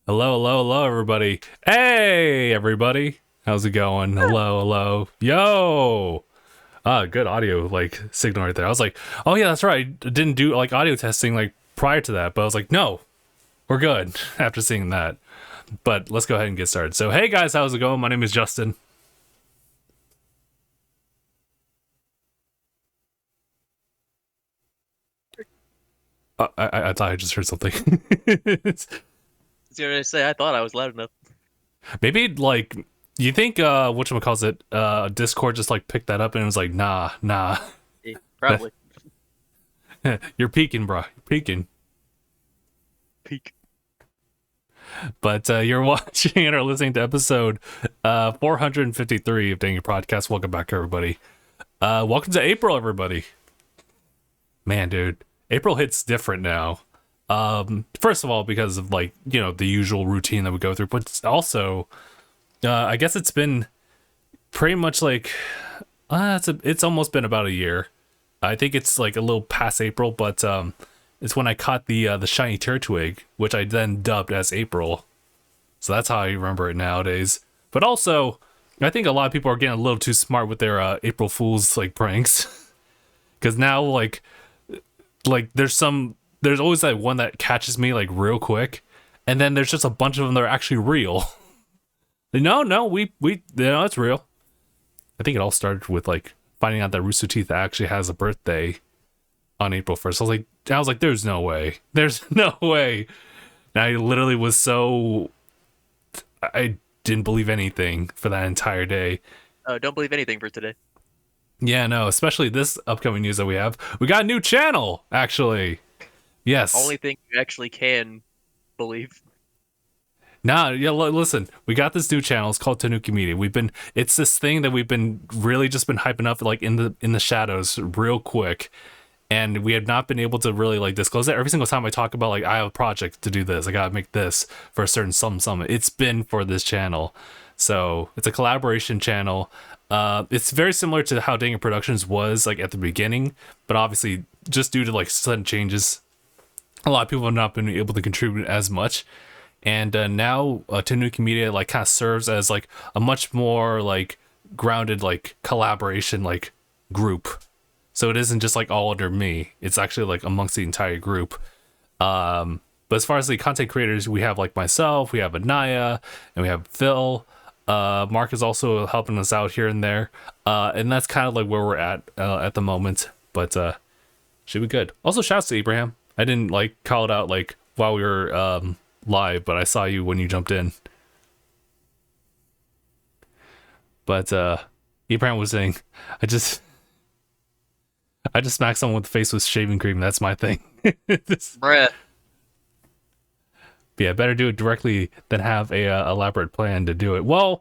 Hello, hello, hello, everybody. Hey, everybody. How's it going? Hello, hello. Yo. Good audio signal right there. I was like, oh yeah, that's right. I didn't do audio testing prior to that, but I was like, no, we're good after seeing that. But let's go ahead and get started. So, hey guys, how's it going? My name is Justin. I thought I just heard something. I was gonna say I thought I was loud enough. Maybe you think whatchamacallit, Discord just picked that up and it was like, nah. Probably. You're peeking, bro. You're peeking. Peak. But you're watching and are listening to episode 453 of DangIT Prodcast. Welcome back, everybody. Welcome to April, everybody. Man, dude, April hits different now. First of all, because of the usual routine that we go through, but also, I guess it's been pretty much it's almost been about a year. I think it's a little past April, but it's when I caught the shiny Turtwig, which I then dubbed as April. So that's how I remember it nowadays. But also, I think a lot of people are getting a little too smart with their April Fools pranks, because now there's always that one that catches me real quick, and then there's just a bunch of them that are actually real. No, we it's real. I think it all started with finding out that Rooster Teeth actually has a birthday on April 1st. I was like, there's no way. There's no way. And I literally was I didn't believe anything for that entire day. Don't believe anything for today. Yeah, no, especially this upcoming news that we have. We got a new channel, actually. Yes. Only thing you actually can believe. Nah, yeah, listen, we got this new channel. It's called Tanuki Media. It's this thing that we've been really just been hyping up in the shadows real quick. And we have not been able to really disclose it. Every single time I talk about I have a project to do this, I gotta make this for a certain summit. It's been for this channel. So it's a collaboration channel. It's very similar to how DangIT Productions was at the beginning, but obviously just due to sudden changes, a lot of people have not been able to contribute as much. And now Tanuki Media kind of serves as a much more grounded collaboration group. So it isn't just all under me. It's actually amongst the entire group. But as far as the content creators, we have myself, we have Anaya, and we have Phil. Mark is also helping us out here and there. And that's kind of where we're at the moment. But should be good. Also, shouts to Abraham. I didn't call it out while we were live, but I saw you when you jumped in. But Abraham was saying, I just smacked someone with the face with shaving cream. That's my thing. Bruh. Yeah, better do it directly than have a elaborate plan to do it. Well,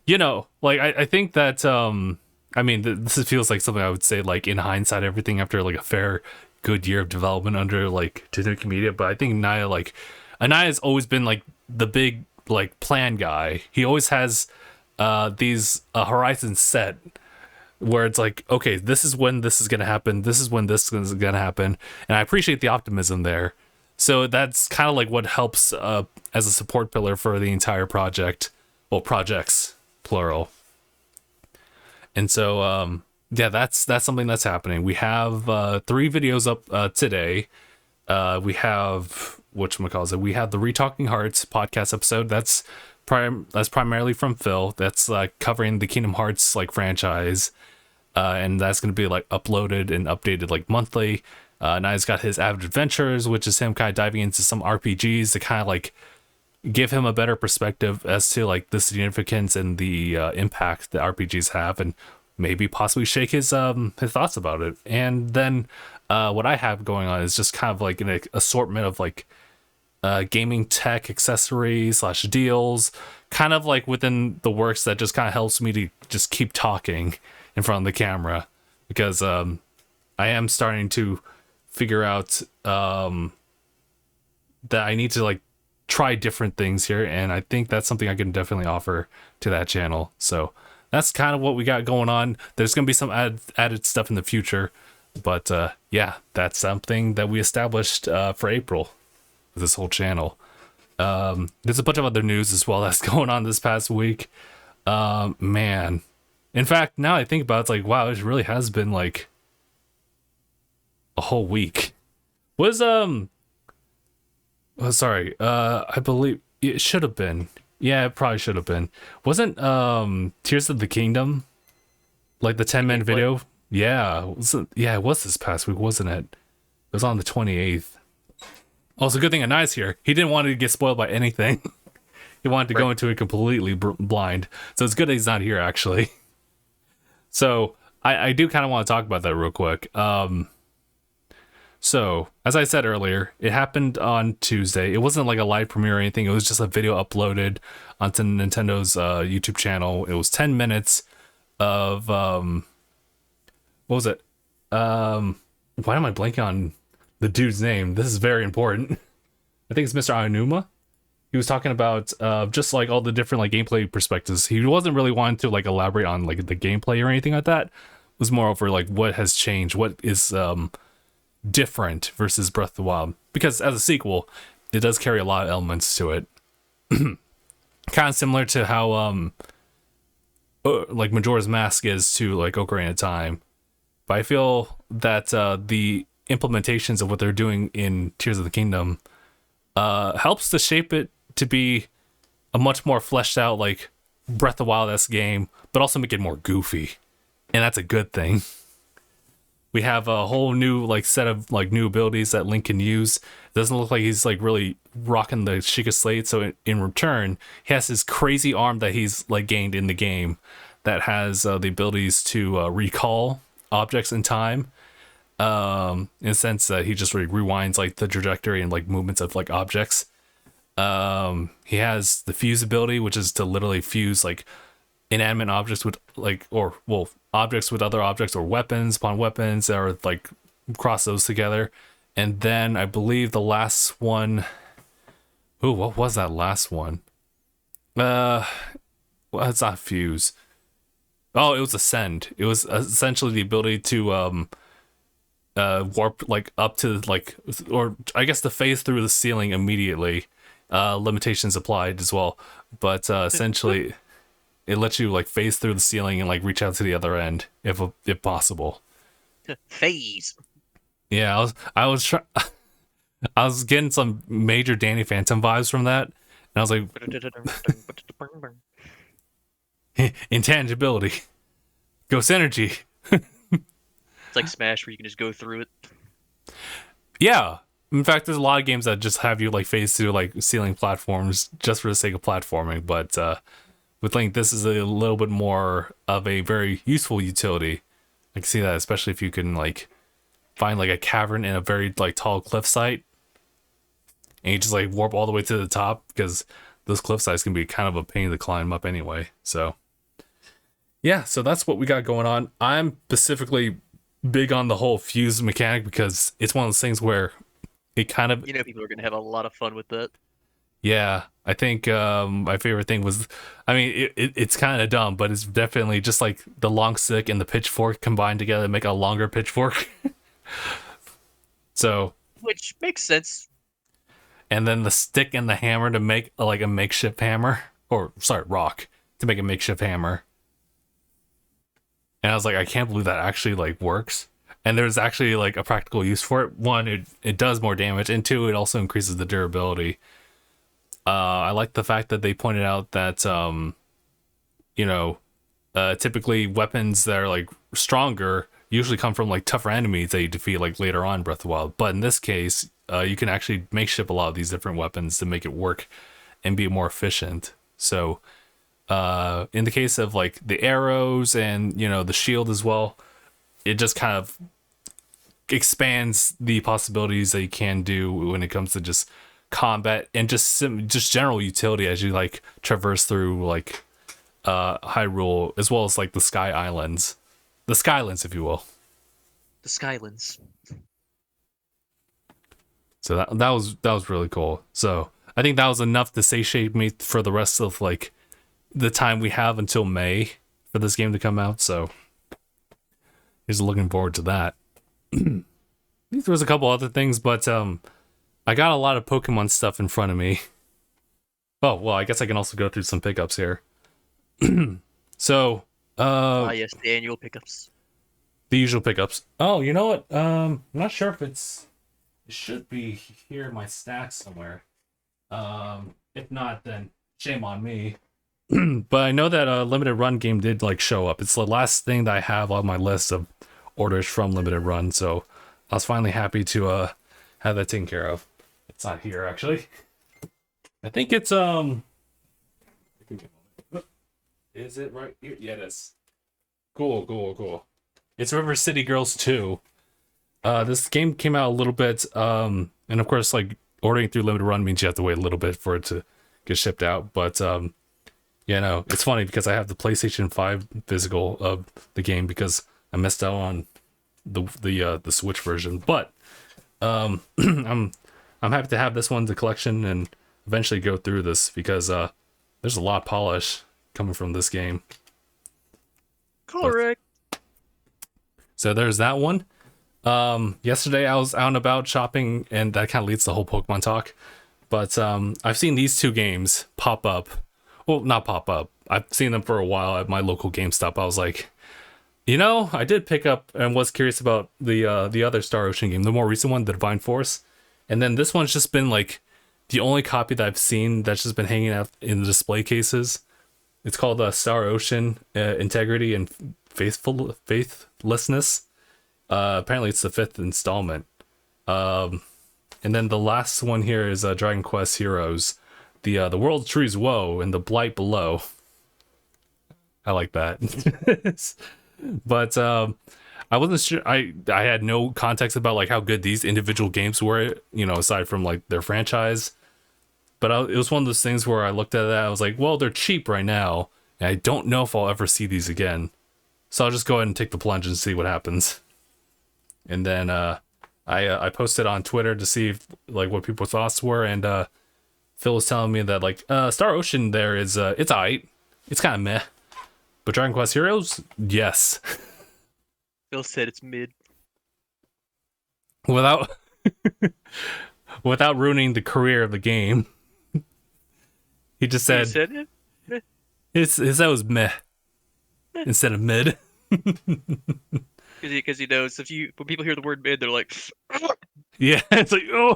I think that I mean, this feels like something I would say in hindsight, everything after a fair good year of development under Tanuki Media. But I think Anaya's always been the big plan guy. He always has these horizons set where it's okay, this is when this is gonna happen, this is when this is gonna happen, and I appreciate the optimism there. So that's kind of what helps as a support pillar for the entire project. Well, projects plural. And so yeah, that's something that's happening. We have 3 videos up today. We have whatchamacallit, we have the Retalking Hearts podcast episode. That's primarily from Phil. That's covering the Kingdom Hearts franchise. And that's going to be uploaded and updated monthly. Now he's got his Avid Adventures, which is him kind of diving into some RPGs to kind of give him a better perspective as to the significance and the impact that RPGs have, and maybe possibly shake his thoughts about it. And then what I have going on is just kind of an assortment of gaming tech accessories / deals, kind of within the works that just kind of helps me to just keep talking in front of the camera, because I am starting to figure out that I need to try different things here, and I think that's something I can definitely offer to that channel. So that's kind of what we got going on. There's gonna be some added stuff in the future, but yeah, that's something that we established for April with this whole channel. There's a bunch of other news as well that's going on this past week. Man. In fact, now I think about it, it's like, wow, it really has been like a whole week. Sorry, I believe it should have been. Yeah, it probably should have been. Wasn't Tears of the Kingdom like the 10-minute video? Yeah, it was this past week, wasn't it? It was on the 28th. Also, good thing Anai's here. He didn't want to get spoiled by anything. He wanted to go into it completely blind. So it's good that he's not here, actually. So I do kind of want to talk about that real quick. So, as I said earlier, it happened on Tuesday. It wasn't like a live premiere or anything. It was just a video uploaded onto Nintendo's YouTube channel. It was 10 minutes of what was it? Why am I blanking on the dude's name? This is very important. I think it's Mr. Aonuma. He was talking about just like all the different like gameplay perspectives. He wasn't really wanting to like elaborate on like the gameplay or anything like that. It was more over like what has changed, what is different versus Breath of the Wild, because as a sequel it does carry a lot of elements to it. Kind of similar to how like Majora's Mask is to like Ocarina of Time, but I feel that the implementations of what they're doing in Tears of the Kingdom helps to shape it to be a much more fleshed out like Breath of the Wild-esque game, but also make it more goofy, and that's a good thing. We have a whole new like set of like new abilities that Link can use. It doesn't look like he's like really rocking the Sheikah Slate. So in return, he has this crazy arm that he's like gained in the game that has the abilities to recall objects in time. In a sense that he just rewinds like the trajectory and like movements of like objects. He has the fuse ability, which is to literally fuse like inanimate objects with like, or well, objects with other objects or weapons upon weapons, or like cross those together. And then I believe the last one, what was that last one? Well, it's not fuse. Oh, it was ascend. It was essentially the ability to warp like up to like, or I guess to phase through the ceiling immediately. Limitations applied as well, but essentially it lets you like phase through the ceiling and like reach out to the other end if possible. Phase. Yeah, I was getting some major Danny Phantom vibes from that, and I was like, intangibility, ghost energy. It's like Smash where you can just go through it. Yeah. In fact, there's a lot of games that just have you like phase through like ceiling platforms just for the sake of platforming, but with Link, this is a little bit more of a very useful utility. I can see that, especially if you can like find like a cavern in a very like tall cliff site, and you just like warp all the way to the top, because those cliff sites can be kind of a pain to climb up anyway. So yeah, so that's what we got going on. I'm specifically big on the whole fuse mechanic because it's one of those things where it kind of, people are gonna have a lot of fun with that. Yeah, I think my favorite thing was, I mean, it's kind of dumb, but it's definitely just like the long stick and the pitchfork combined together to make a longer pitchfork. So, which makes sense. And then the stick and the hammer to make like a makeshift hammer, or sorry, rock to make a makeshift hammer. And I was like, I can't believe that actually like works. And there's actually like a practical use for it. One, it does more damage, and two, it also increases the durability. I like the fact that they pointed out that, typically weapons that are like stronger usually come from like tougher enemies that you defeat like later on in Breath of the Wild. But in this case, you can actually makeshift a lot of these different weapons to make it work and be more efficient. So, in the case of like the arrows and, the shield as well, it just kind of expands the possibilities that you can do when it comes to just combat and just general utility as you like traverse through like Hyrule, as well as like the Skylands, if you will. The Skylands. So that was really cool. So I think that was enough to satiate me for the rest of like the time we have until May for this game to come out. So just looking forward to that. There was a couple other things, but I got a lot of Pokemon stuff in front of me. Oh, well, I guess I can also go through some pickups here. So, Ah, yes, the annual pickups. the usual pickups. Oh, you know what? I'm not sure if it should be here in my stack somewhere. If not, then shame on me. But I know that a limited run game did like show up. It's the last thing that I have on my list of orders from limited run, so I was finally happy to have that taken care of. It's not here actually. I think it's is it right here? Yeah, it is. Cool. It's River City Girls 2. This game came out a little bit, and of course, like ordering through limited run means you have to wait a little bit for it to get shipped out. But yeah, no, it's funny because I have the PlayStation 5 physical of the game because I missed out on the Switch version. But I'm happy to have this one the collection and eventually go through this because there's a lot of polish coming from this game. Correct. So there's that one. Yesterday I was out and about shopping, and that kind of leads to the whole Pokemon talk. But I've seen these two games pop up. Well, not pop up. I've seen them for a while at my local GameStop. I was like, I did pick up and was curious about the other Star Ocean game, the more recent one, the Divine Force. And then this one's just been like the only copy that I've seen that's just been hanging out in the display cases. It's called Star Ocean Integrity and Faithlessness. Apparently it's the 5th installment. And then the last one here is Dragon Quest Heroes, the World Trees Woe and the Blight Below. I like that. But I wasn't sure. I had no context about like how good these individual games were, aside from like their franchise. But it was one of those things where I looked at that, I was like, well, they're cheap right now, and I don't know if I'll ever see these again. So I'll just go ahead and take the plunge and see what happens. And then I posted on Twitter to see what people's thoughts were, and Phil was telling me that Star Ocean there is it's alright, it's kind of meh, but Dragon Quest Heroes, yes. Phil said it's mid. Without ruining the career of the game, he just said, it? That was meh instead of mid. Because he knows when people hear the word mid, they're like, yeah, it's like, oh.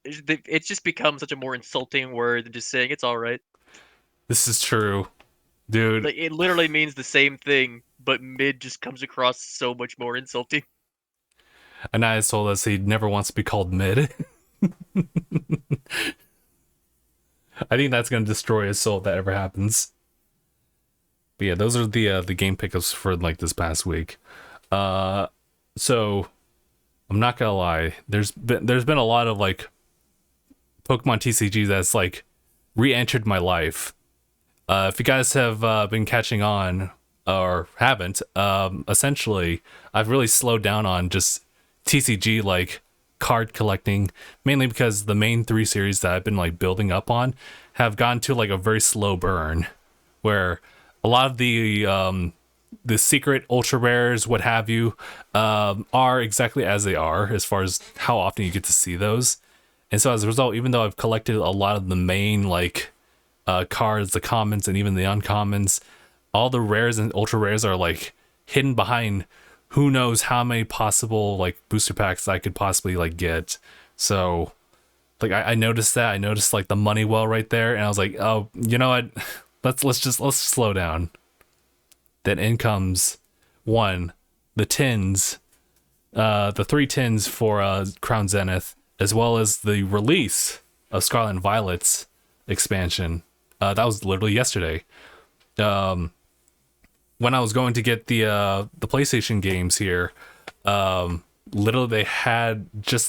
It's just become such a more insulting word than just saying it's all right. This is true, dude. Like, it literally means the same thing, but mid just comes across so much more insulting. Anais told us he never wants to be called mid. I think that's gonna destroy his soul if that ever happens. But yeah, those are the game pickups for this past week. So I'm not gonna lie, there's been a lot of Pokemon TCG that's re-entered my life. If you guys have been catching on or haven't, essentially I've really slowed down on just TCG card collecting, mainly because the main 3 series that I've been building up on have gone to a very slow burn, where a lot of the secret ultra rares, what have you, are exactly as they are as far as how often you get to see those. And so as a result, even though I've collected a lot of the main cards, the commons and even the uncommons, all the rares and ultra rares are hidden behind who knows how many possible booster packs I could possibly get. So I noticed that. I noticed the money well right there, and I was like, oh, you know what? Let's slow down. Then in comes the tins, the 3 tins for Crown Zenith, as well as the release of Scarlet and Violet's expansion. That was literally yesterday. When I was going to get the PlayStation games here, literally they had just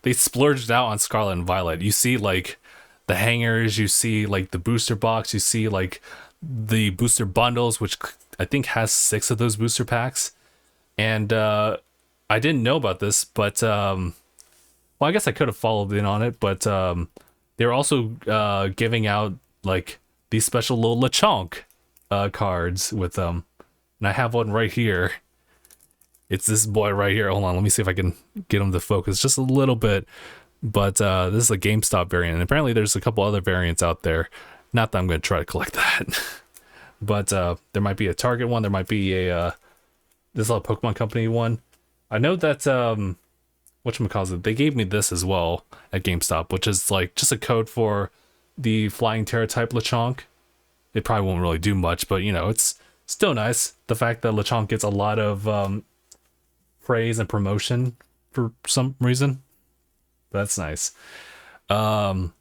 they splurged out on Scarlet and Violet. You see the hangers, you see the booster box, you see the booster bundles, which I think has 6 of those booster packs. And I didn't know about this, but well, I guess I could have followed in on it, but they're also giving out these special little Lechonk cards with them. And I have one right here. It's this boy right here. Hold on, let me see if I can get him to focus just a little bit. But this is a GameStop variant, and apparently there's a couple other variants out there. Not that I'm going to try to collect that, but there might be a Target one. There might be a this is a Pokemon Company one. I know that whatchamacallit, they gave me this as well at GameStop, which is like just a code for the Flying Terra type Lechonk. It probably won't really do much, but you know, it's still nice. The fact that Lechonk gets a lot of praise and promotion for some reason. That's nice. Kind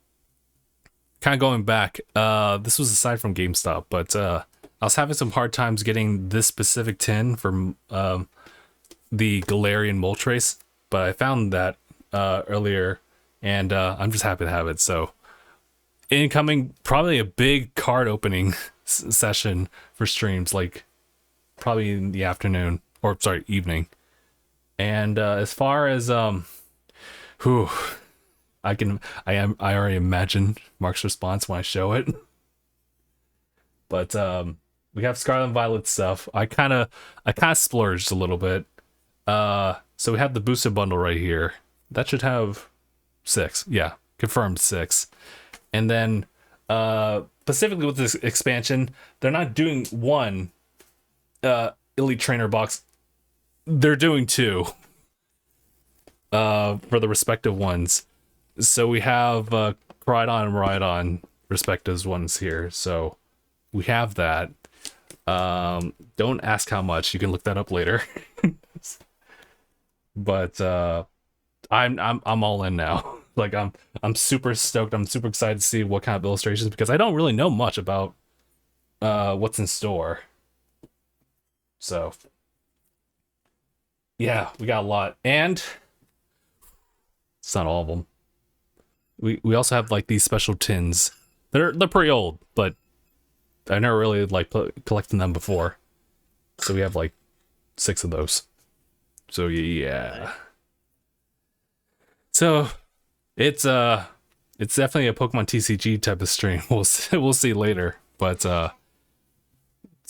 of going back, this was aside from GameStop, but I was having some hard times getting this specific tin from the Galarian Moltres, but I found that earlier, and I'm just happy to have it. So incoming, probably a big card opening session for streams, like probably in the afternoon, or sorry, evening. And as far as whew, I already imagine Mark's response when I show it. But we have Scarlet and Violet stuff. I kind of splurged a little bit. So we have the booster bundle right here. That should have 6. Yeah, confirmed 6. And then specifically with this expansion, they're not doing one Elite Trainer box. They're doing 2 for the respective ones. So we have Koraidon and Rhydon respective ones here. So we have that. Don't ask how much. You can look that up later. But I'm all in now. Like I'm super stoked. I'm super excited to see what kind of illustrations, because I don't really know much about what's in store. So yeah, we got a lot, and it's not all of them. We also have like these special tins. They're pretty old, but I never really like collecting them before. So we have like 6 of those. So yeah. So it's definitely a Pokemon TCG type of stream. We'll see later, but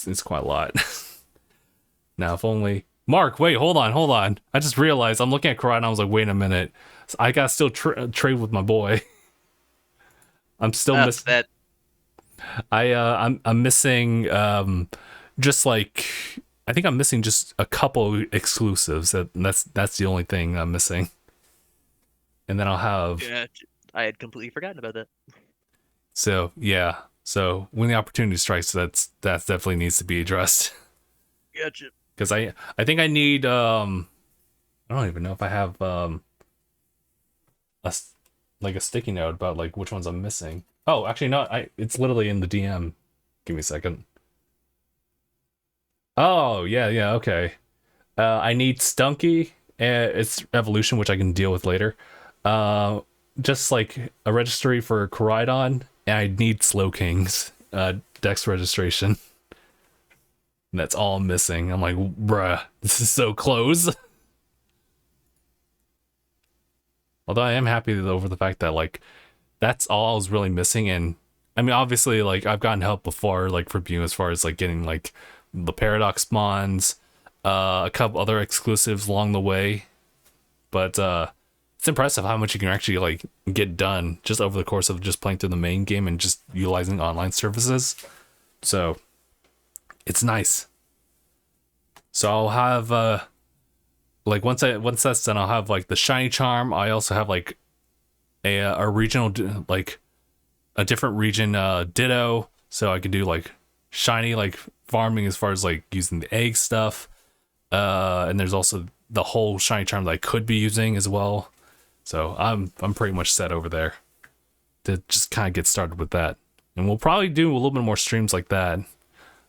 it's quite a lot. Now, if only Mark, wait, hold on. I just realized I'm looking at Koraidon. I was like, wait a minute. I gotta still trade with my boy. I'm still missing that. I'm missing just like, I think I'm missing just a couple exclusives. That's the only thing I'm missing. And then I'll have. Yeah, I had completely forgotten about that. So yeah. So when the opportunity strikes, that definitely needs to be addressed. Gotcha. Because I think I need I don't even know if I have a sticky note about like which ones I'm missing. Oh, actually no, it's literally in the DM. Give me a second. Oh yeah, okay. I need Stunky, its evolution, which I can deal with later. Just like a registry for Koraidon, and I need Slowking's Dex registration. And that's all I'm missing. I'm like, bruh, this is so close. Although I am happy over the fact that like that's all I was really missing. And I mean, obviously, like I've gotten help before, like from you as far as like getting like the Paradox spawns, a couple other exclusives along the way. But it's impressive how much you can actually like get done just over the course of just playing through the main game and just utilizing online services. So it's nice. So I'll have like once that's done, I'll have like the shiny charm. I also have like a regional, like a different region ditto, so I can do like shiny like farming as far as like using the egg stuff. And there's also the whole shiny charm that I could be using as well. So I'm pretty much set over there to just kind of get started with that. And we'll probably do a little bit more streams like that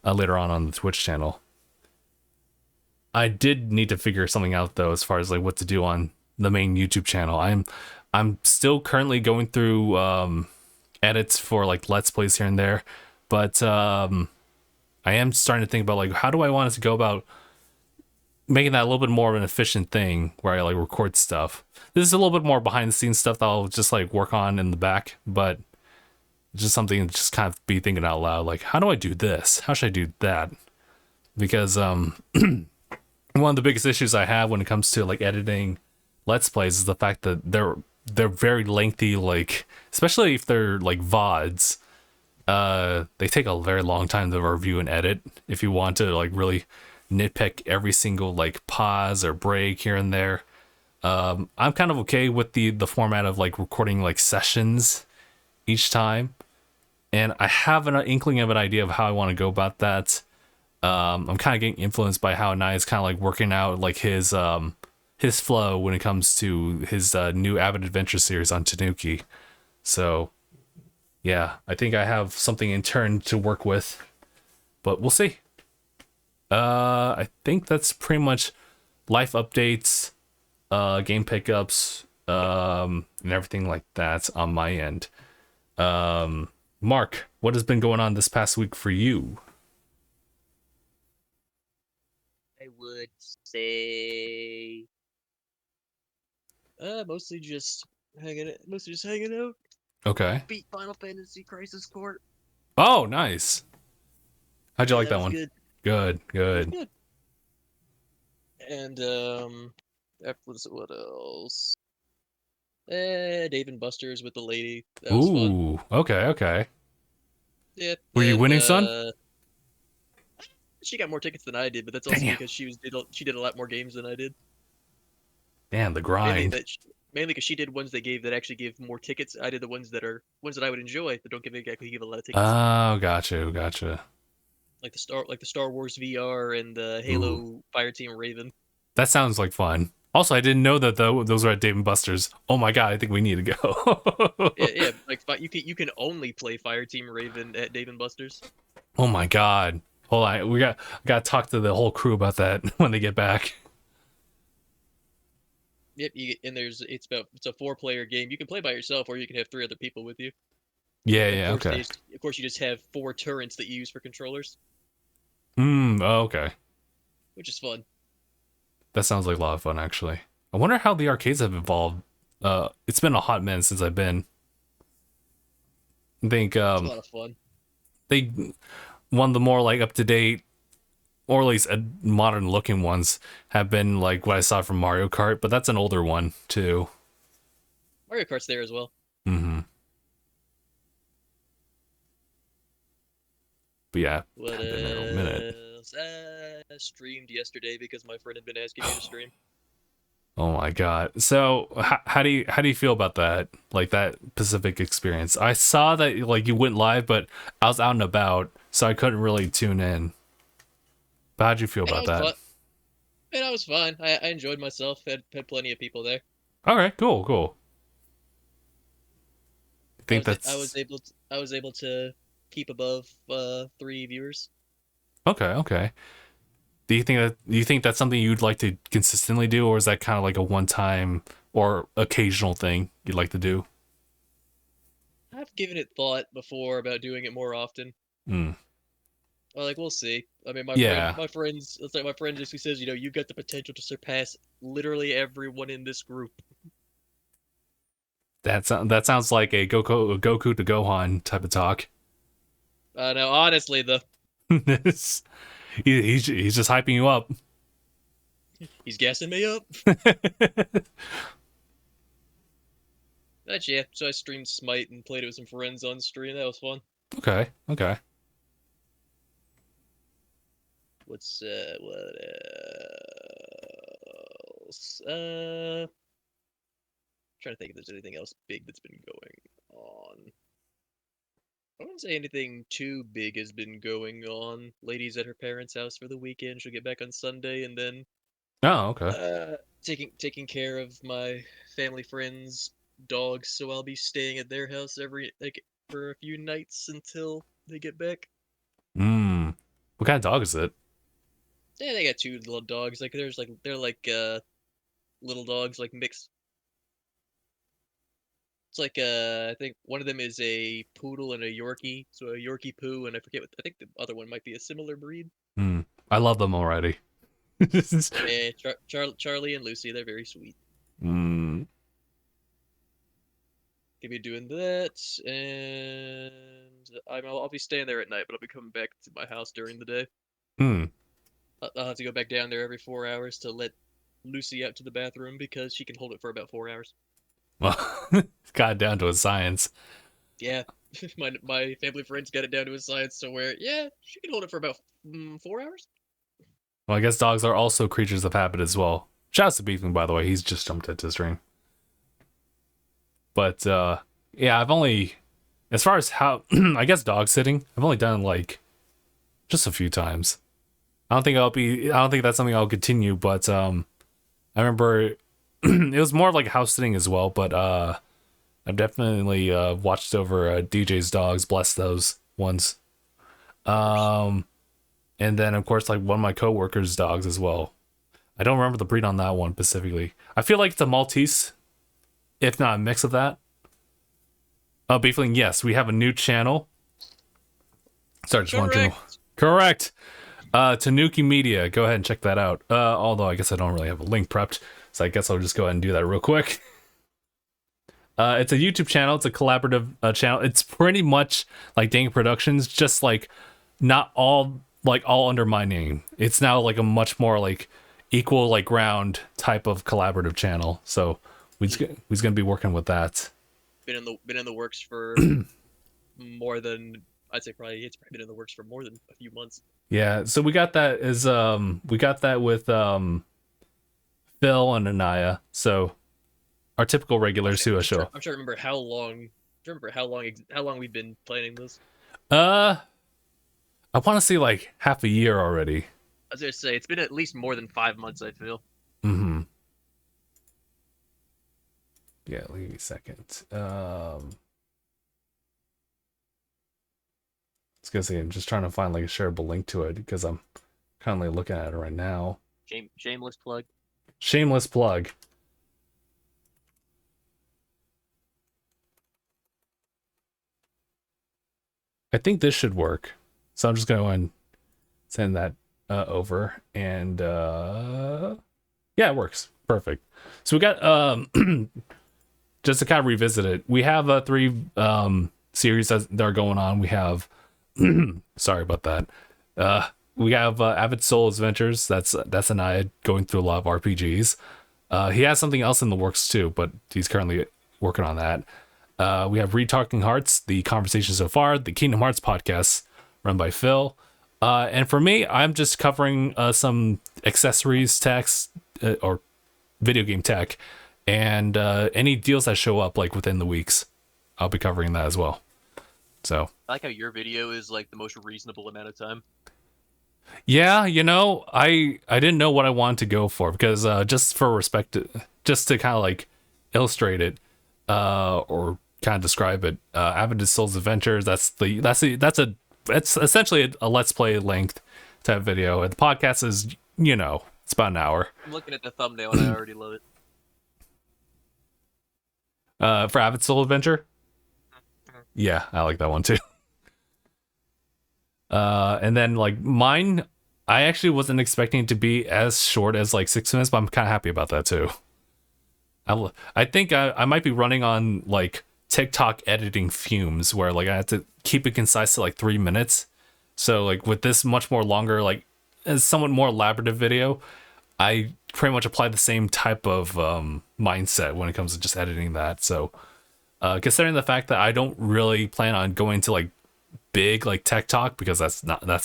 later on the Twitch channel. I did need to figure something out though, as far as like what to do on the main YouTube channel. I'm still currently going through edits for like Let's Plays here and there, but I am starting to think about like how do I want us to go about making that a little bit more of an efficient thing where I like record stuff. This is a little bit more behind the scenes stuff that I'll just like work on in the back, but just something to just kind of be thinking out loud. Like, how do I do this? How should I do that? Because one of the biggest issues I have when it comes to like editing Let's Plays is the fact that they're very lengthy, like especially if they're like VODs. They take a very long time to review and edit. If you want to like really nitpick every single like pause or break here and there, I'm kind of okay with the format of like recording like sessions each time, and I have an inkling of an idea of how I want to go about that. I'm kind of getting influenced by how Nye is kind of like working out like his flow when it comes to his new Avid Adventure series on Tanuki. So yeah, I think I have something in turn to work with, but we'll see. I think that's pretty much life updates, game pickups, and everything like that on my end. Mark, what has been going on this past week for you? I would say, mostly just hanging out. Okay. Beat Final Fantasy Crisis Court. Oh, nice. How'd you Yeah, like that that was one? good. Good, It was good. good. And what else? Dave and Buster's with the lady. That was fun. Ooh, okay, okay. Yeah, Were you and winning, son? she got more tickets than I did, but that's also Damn. because she did a lot more games than I did. Damn, the Mainly grind. that mainly because she did ones that actually give more tickets. I did the ones that I would enjoy that don't give a lot of tickets, Oh, gotcha, gotcha. like the Star Wars VR and the Ooh, Halo Fireteam Raven. that sounds like fun. Also, I didn't know that those were at Dave and Buster's. Oh my god, I think we need to Yeah, go. yeah, like you can only play Fireteam Raven at Dave and Buster's. Oh my god. Hold on, got to talk to the whole crew about that when they get back. Yep, and it's a 4-player game. You can play by yourself, or you can have 3 other people with you. Yeah, And yeah, okay. of course, you just have 4 turrets that you use for controllers, Oh, okay. which is fun. That sounds like a lot of fun, actually. I wonder how the arcades have evolved. It's been a hot minute since I've been. I think It's a lot of fun. they one of the more like up to date or at least modern looking ones have been like what I saw from Mario Kart, but that's an older one too. Mario Kart's there as well. Mm-hmm. But yeah, What I've been there a minute. else? I streamed yesterday because my friend had been asking me to stream. Oh my god. So how do you feel about that? Like that Pacific experience? I saw that like you went live, but I was out and about, so I couldn't really tune in. But how'd you feel And I about was that? fun. And I was fine. I enjoyed myself. Had plenty of people there. All right, cool, cool. I think that's I was able to keep above 3 viewers. okay. Okay. Do you think that's something you'd like to consistently do, or is that kind of like a one time or occasional thing you'd like to do? I've given it thought before about doing it more often. Mm. Well, like we'll see. I mean, Yeah, it's like my friend just says, you got the potential to surpass literally everyone in this group. that sounds like a Goku to Gohan type of talk. No, honestly, This- he's just hyping you up. he's gassing me up. But yeah, so I streamed Smite and played it with some friends on stream. That was fun. Okay, okay. What else? Trying to think if there's anything else big that's been going on. I wouldn't say anything too big has been going on. Lady's at her parents' house for the weekend. She'll get back on Sunday, and then Oh, okay. taking care of my family friends' dogs. So I'll be staying at their house for a few nights until they get back. What kind of dog is it? Yeah, they got 2 little dogs. They're like little dogs, like mixed. It's like I think one of them is a poodle and a Yorkie, so a Yorkie poo, and I think the other one might be a similar breed. Hmm. I love them already. Yeah, Charlie and Lucy, they're very sweet. mm. Gonna be doing that, and I'll be staying there at night, but I'll be coming back to my house during the day. Hmm. I'll have to go back down there every 4 hours to let Lucy out to the bathroom because she can hold it for about 4 hours. Well, got down to a science. Yeah, my family friends got it down to a science to where yeah, she can hold it for about 4 hours. Well, I guess dogs are also creatures of habit as well. Shouts to Beefing, by the way. He's just jumped into the stream. But yeah, I've only, as far as how, I guess dog sitting, I've only done like just a few times. I don't think that's something I'll continue, but I remember it was more of like house sitting as well, but I've definitely watched over DJ's dogs, bless those ones. Um, and then of course like one of my coworkers' dogs as well. I don't remember the breed on that one specifically. I feel like it's a Maltese, if not a mix of that. Oh, Beefling, yes, we have a new channel. Sorry, just one channel. Correct. Tanuki Media. Go ahead and check that out. Although I guess I don't really have a link prepped, so I guess I'll just go ahead and do that real quick. It's a YouTube channel. It's a collaborative channel. It's pretty much like DangIT Productions, just like not all under my name. It's now like a much more like equal like ground type of collaborative channel. So we's gonna be working with that. Been in the works for more than I'd say probably it's probably been in the works for more than a few months. Yeah, so we got that with Phil and Anaya. So our typical regulars who show up. I'm trying to remember how long. Do you remember how long we've been planning this? I want to say like half a year already. I was gonna say it's been at least more than 5 months. I feel. Mm-hmm. Yeah, give me a second. I was gonna say I'm just trying to find like a shareable link to it because I'm currently looking at it right now. Shameless plug. Shameless plug. I think this should work. So I'm just going to go and send that over. And yeah, it works. Perfect. So we got, just to kind of revisit it, we have 3 series that are going on. We have, sorry about that. We have Avid Souls Adventures. That's Anaya going through a lot of RPGs. He has something else in the works too, but he's currently working on that. We have Retalking Hearts, the conversation so far, the Kingdom Hearts podcast run by Phil. And for me, I'm just covering some accessories techs or video game tech, and any deals that show up like within the weeks, I'll be covering that as well. So I like how your video is like the most reasonable amount of time. Yeah, I didn't know what I wanted to go for because just for respect, just to kind of like illustrate it, or kind of describe it. Avid Souls Adventures. That's essentially a let's play length type video. And the podcast is it's about an hour. I'm looking at the thumbnail and I already love it. For Avid Soul Adventure. Yeah, I like that one too. And then like mine, I actually wasn't expecting it to be as short as like 6 minutes, but I'm kind of happy about that too. I think I might be running on like TikTok editing fumes where like I have to keep it concise to like 3 minutes. So like with this much more longer, like as somewhat more elaborative video, I pretty much apply the same type of mindset when it comes to just editing that. So considering the fact that I don't really plan on going to like big like tech talk because that's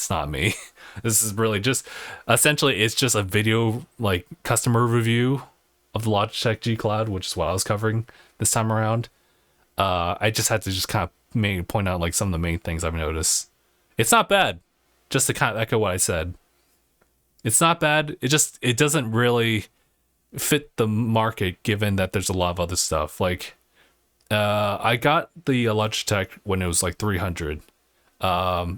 not me. This is really just essentially it's just a video like customer review of the Logitech G Cloud, which is what I was covering this time around. I just had to just kind of point out like some of the main things I've noticed. It's not bad, just to kind of echo what I said. It's not bad. It doesn't really fit the market given that there's a lot of other stuff. Like I got the Logitech when it was like 300.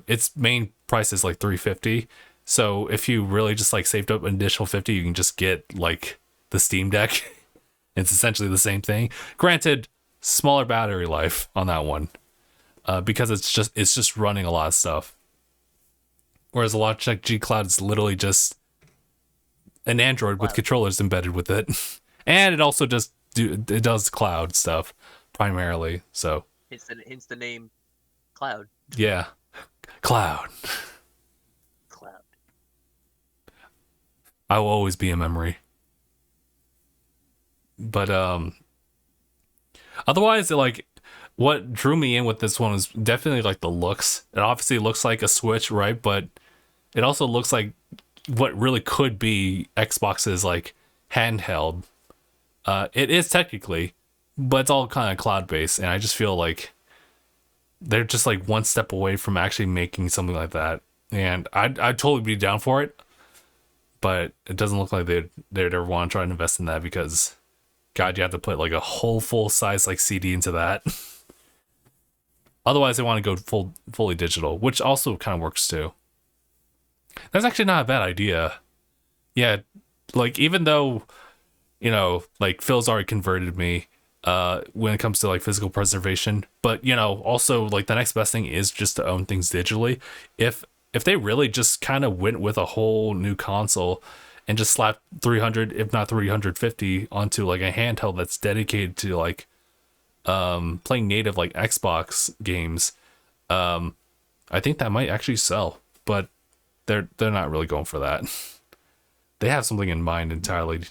Its main price is like 350. So if you really just like saved up an additional 50, you can just get like the Steam Deck. It's essentially the same thing. Granted, smaller battery life on that one, because it's just running a lot of stuff. Whereas the Logitech G Cloud is literally just an Android with controllers embedded with it, and it also just it does cloud stuff primarily. So hence the name Cloud. Yeah, Cloud. Cloud. I will always be a memory. But Otherwise, like, what drew me in with this one was definitely like the looks. It obviously looks like a Switch, right? But it also looks like what really could be Xbox's like handheld. It is technically, but it's all kind of cloud based, and I just feel like they're just like one step away from actually making something like that. And I'd totally be down for it, but it doesn't look like they'd ever want to try and invest in that because, God, you have to put like a whole full size like CD into that. Otherwise, they want to go fully digital, which also kind of works too. That's actually not a bad idea. Yeah, like even though like Phil's already converted me when it comes to like physical preservation, but also like the next best thing is just to own things digitally. If they really just kind of went with a whole new console and just slapped 300 if not 350 onto like a handheld that's dedicated to like playing native like Xbox games, I think that might actually sell, but they're not really going for that. They have something in mind entirely.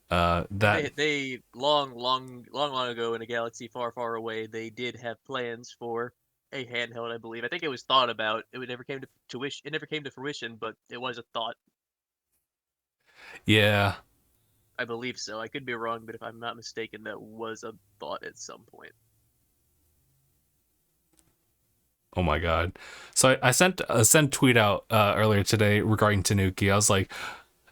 That They long ago in a galaxy far, far away, they did have plans for a handheld. I believe. I think it was thought about. It never came to tuition. It never came to fruition, but it was a thought. Yeah. I believe so. I could be wrong, but if I'm not mistaken, that was a thought at some point. Oh my god. So I sent a tweet out earlier today regarding Tanuki. I was like,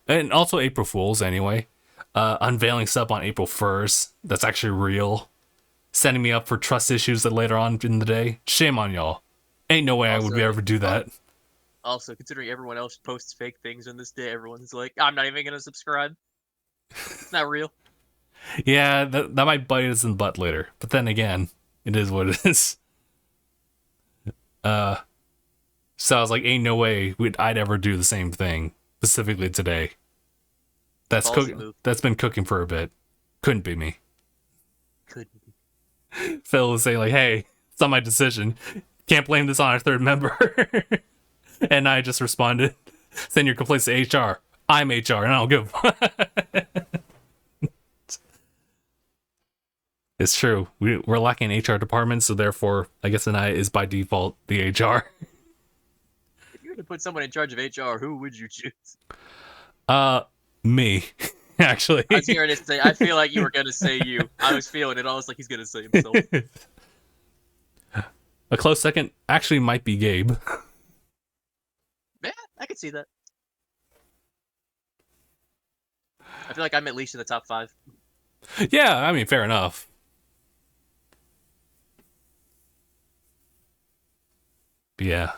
and also April Fools anyway. Unveiling stuff on April 1st. That's actually real. Setting me up for trust issues that later on in the day. Shame on y'all. Ain't no way I would be able to do that. Also, considering everyone else posts fake things on this day, everyone's like, I'm not even gonna subscribe. It's not real. Yeah, that might bite us in the butt later. But then again, it is what it is. So I was like, ain't no way I'd ever do the same thing, specifically today. That's that's been cooking for a bit. Couldn't be me. Couldn't be. Phil was saying like, hey, it's not my decision. Can't blame this on our third member. And I just responded, send your complaints to HR. I'm HR and I don't give a It's true. We're lacking an HR department, so therefore, I guess an I is by default the HR. If you were to put someone in charge of HR, who would you choose? Me, actually. I was going to say, I feel like you were going to say you. I was feeling it. I was like, he's going to say himself. A close second actually might be Gabe. Yeah, I could see that. I feel like I'm at least in the top 5. Yeah, I mean, fair enough. But yeah.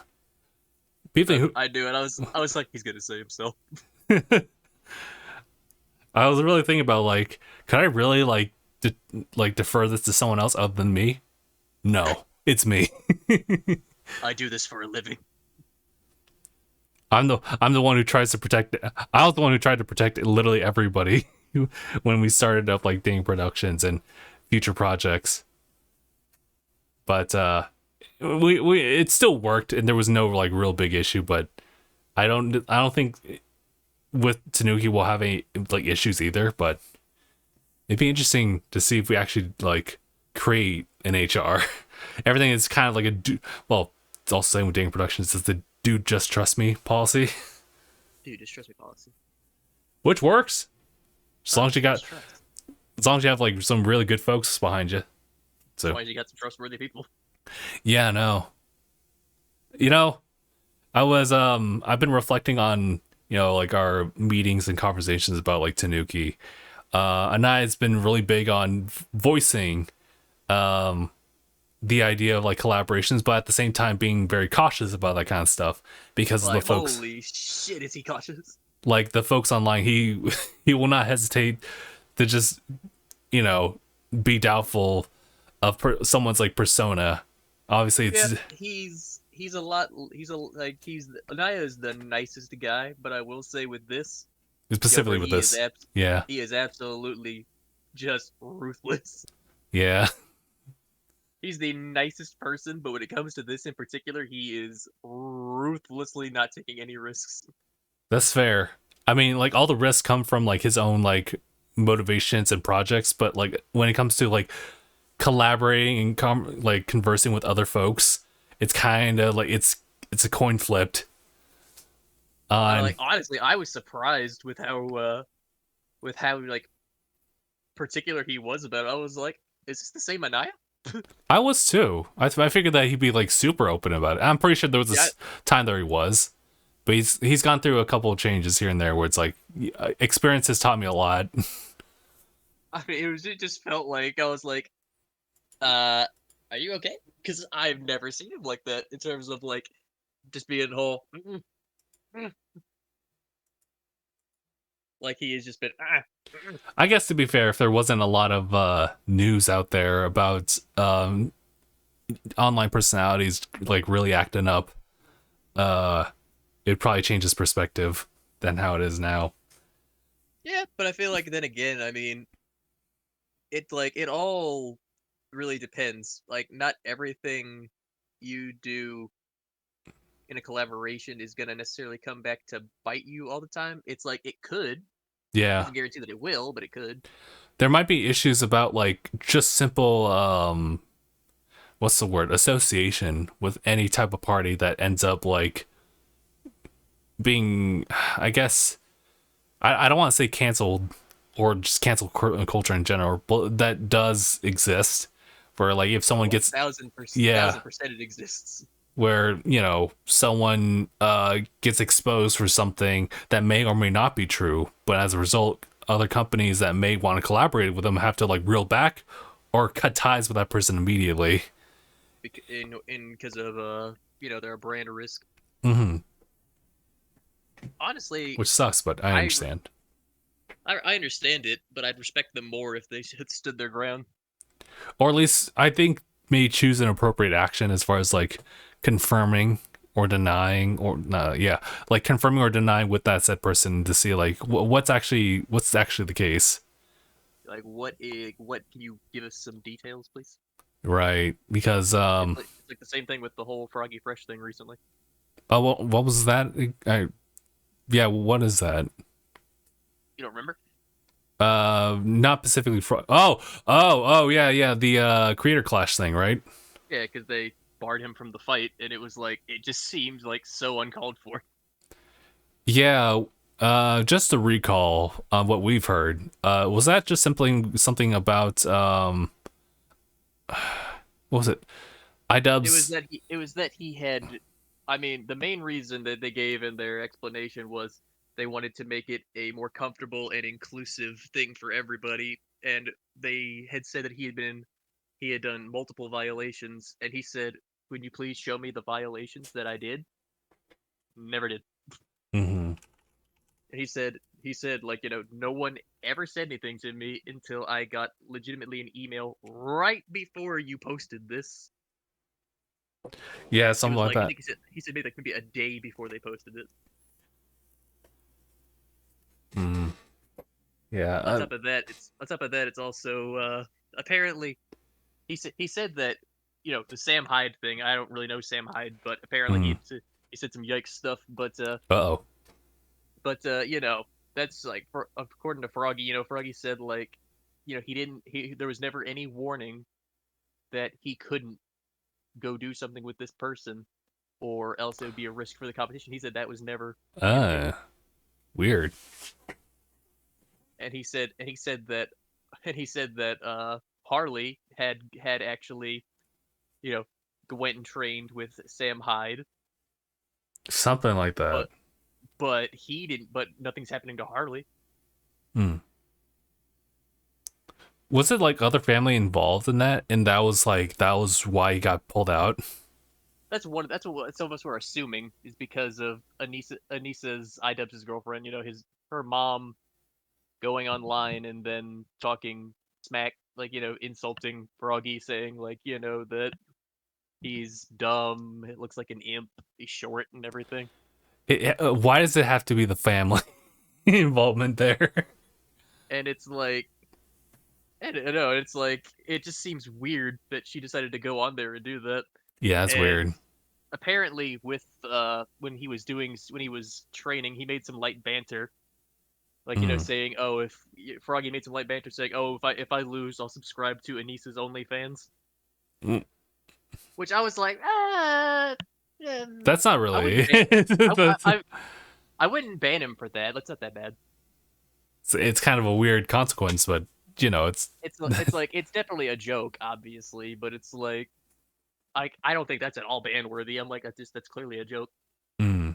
People who I do, and I was like, he's gonna say himself. I was really thinking about like, could I really like defer this to someone else other than me? No, it's me. I do this for a living. I'm the one who tries to protect it. I was the one who tried to protect literally everybody when we started up like DangIT Productions and future projects. But we it still worked and there was no like real big issue, but I don't think with Tanuki we'll have any like issues either, but it'd be interesting to see if we actually like create an HR. Everything is kind of like it's also saying with DangIT Productions is the dude just trust me policy. Dude, just trust me policy. Which works. As long as you have like some really good folks behind you. So as long as you got some trustworthy people. Yeah, no. I was I've been reflecting on, like our meetings and conversations about like Tanuki. Anai's been really big on voicing the idea of like collaborations, but at the same time being very cautious about that kind of stuff because of the folks. Holy shit, is he cautious? Like the folks online, he will not hesitate to just be doubtful of someone's like persona. Obviously, it's Anaya is the nicest guy, but I will say with this, specifically with this, he is absolutely just ruthless. Yeah. He's the nicest person, but when it comes to this in particular, he is ruthlessly not taking any risks. That's fair. I mean, like all the risks come from like his own like motivations and projects, but like when it comes to like collaborating and like conversing with other folks, it's kind of like it's a coin flipped on. Like honestly, I was surprised with how like particular he was about it. I was like, is this the same Anaya? I was too. I figured that he'd be like super open about it. I'm pretty sure there was Yeah, this time there he was, but he's gone through a couple of changes here and there where it's like experience has taught me a lot. I mean, it just felt like I was like, are you okay? Because I've never seen him like that in terms of like just being whole. Mm, like he has just been I guess to be fair, if there wasn't a lot of news out there about online personalities like really acting up, it'd probably change his perspective than how it is now. yeah, but I feel like then again, I mean, it all really depends. Like not everything you do in a collaboration is gonna necessarily come back to bite you all the time. It's like it could. Yeah, Doesn't guarantee that it will, but it could. there might be issues about like just simple what's the word, association with any type of party that ends up like being, I guess, I don't want to say canceled or just cancel culture in general, but that does exist. Where like if someone Oh, gets, 1000%, yeah, 1000% it exists. where someone gets exposed for something that may or may not be true, but as a result, other companies that may want to collaborate with them have to like reel back or cut ties with that person immediately. In because of their brand risk. Hmm. Honestly, Which sucks, but I I understand. I understand it, but I'd respect them more if they had stood their ground. Or at least I think may choose an appropriate action as far as like confirming or denying or yeah, like confirming or denying with that said person to see like what's actually the case. Like, what can you give us some details, please? Right, because It's like the same thing with the whole Froggy Fresh thing recently. oh, what was that? Yeah, what is that? You don't remember? Not specifically oh yeah, the creator clash thing, right? Yeah, because they barred him from the fight, and it was like it just seemed like so uncalled for. Yeah, just to recall what we've heard, was that just simply something about what was it? iDubbbz. It was that he had. I mean, the main reason that they gave in their explanation was they wanted to make it a more comfortable and inclusive thing for everybody, and they had said that he had done multiple violations, and he said, "Would you please show me the violations that I did?" Never did. Mm-hmm. He said like no one ever said anything to me until I got legitimately an email right before you posted this. Yeah, It something was like like I that. think he said maybe like maybe a day before they posted it. Mm. Yeah. On top of that, it's also apparently he said that the Sam Hyde thing. I don't really know Sam Hyde, but apparently Mm. he said some yikes stuff. Uh-oh. That's like according to Froggy. Froggy said like he there was never any warning that he couldn't go do something with this person or else it would be a risk for the competition. He said that was never communicated. Weird. And he said that Harley had actually you know went and trained with Sam Hyde, Something like that. but he didn't. But nothing's happening to Harley. Mm. Was it like other family involved in that, and that was why he got pulled out? That's what some of us were assuming is because of Anissa's iDubbbz's girlfriend. His her mom going online and then talking smack, like insulting Froggy, saying like that he's dumb. It looks like an imp. He's short and everything. Why does it have to be the family involvement there? And it's like, I don't know. It's like it just seems weird that she decided to go on there and do that. Yeah, that's And weird. apparently, with when he was training, he made some light banter Like, Mm. saying, "Oh, if Froggy made some light banter saying, "Oh, if I lose, I'll subscribe to Anissa's OnlyFans." Mm. Which I was like, That's not I really wouldn't ban. I, I that's, I I wouldn't ban him for that. That's not that bad. it's kind of a weird consequence, but it's It's like it's definitely a joke, obviously, but it's like I don't think that's at all ban worthy. I'm like that's clearly a joke. mm,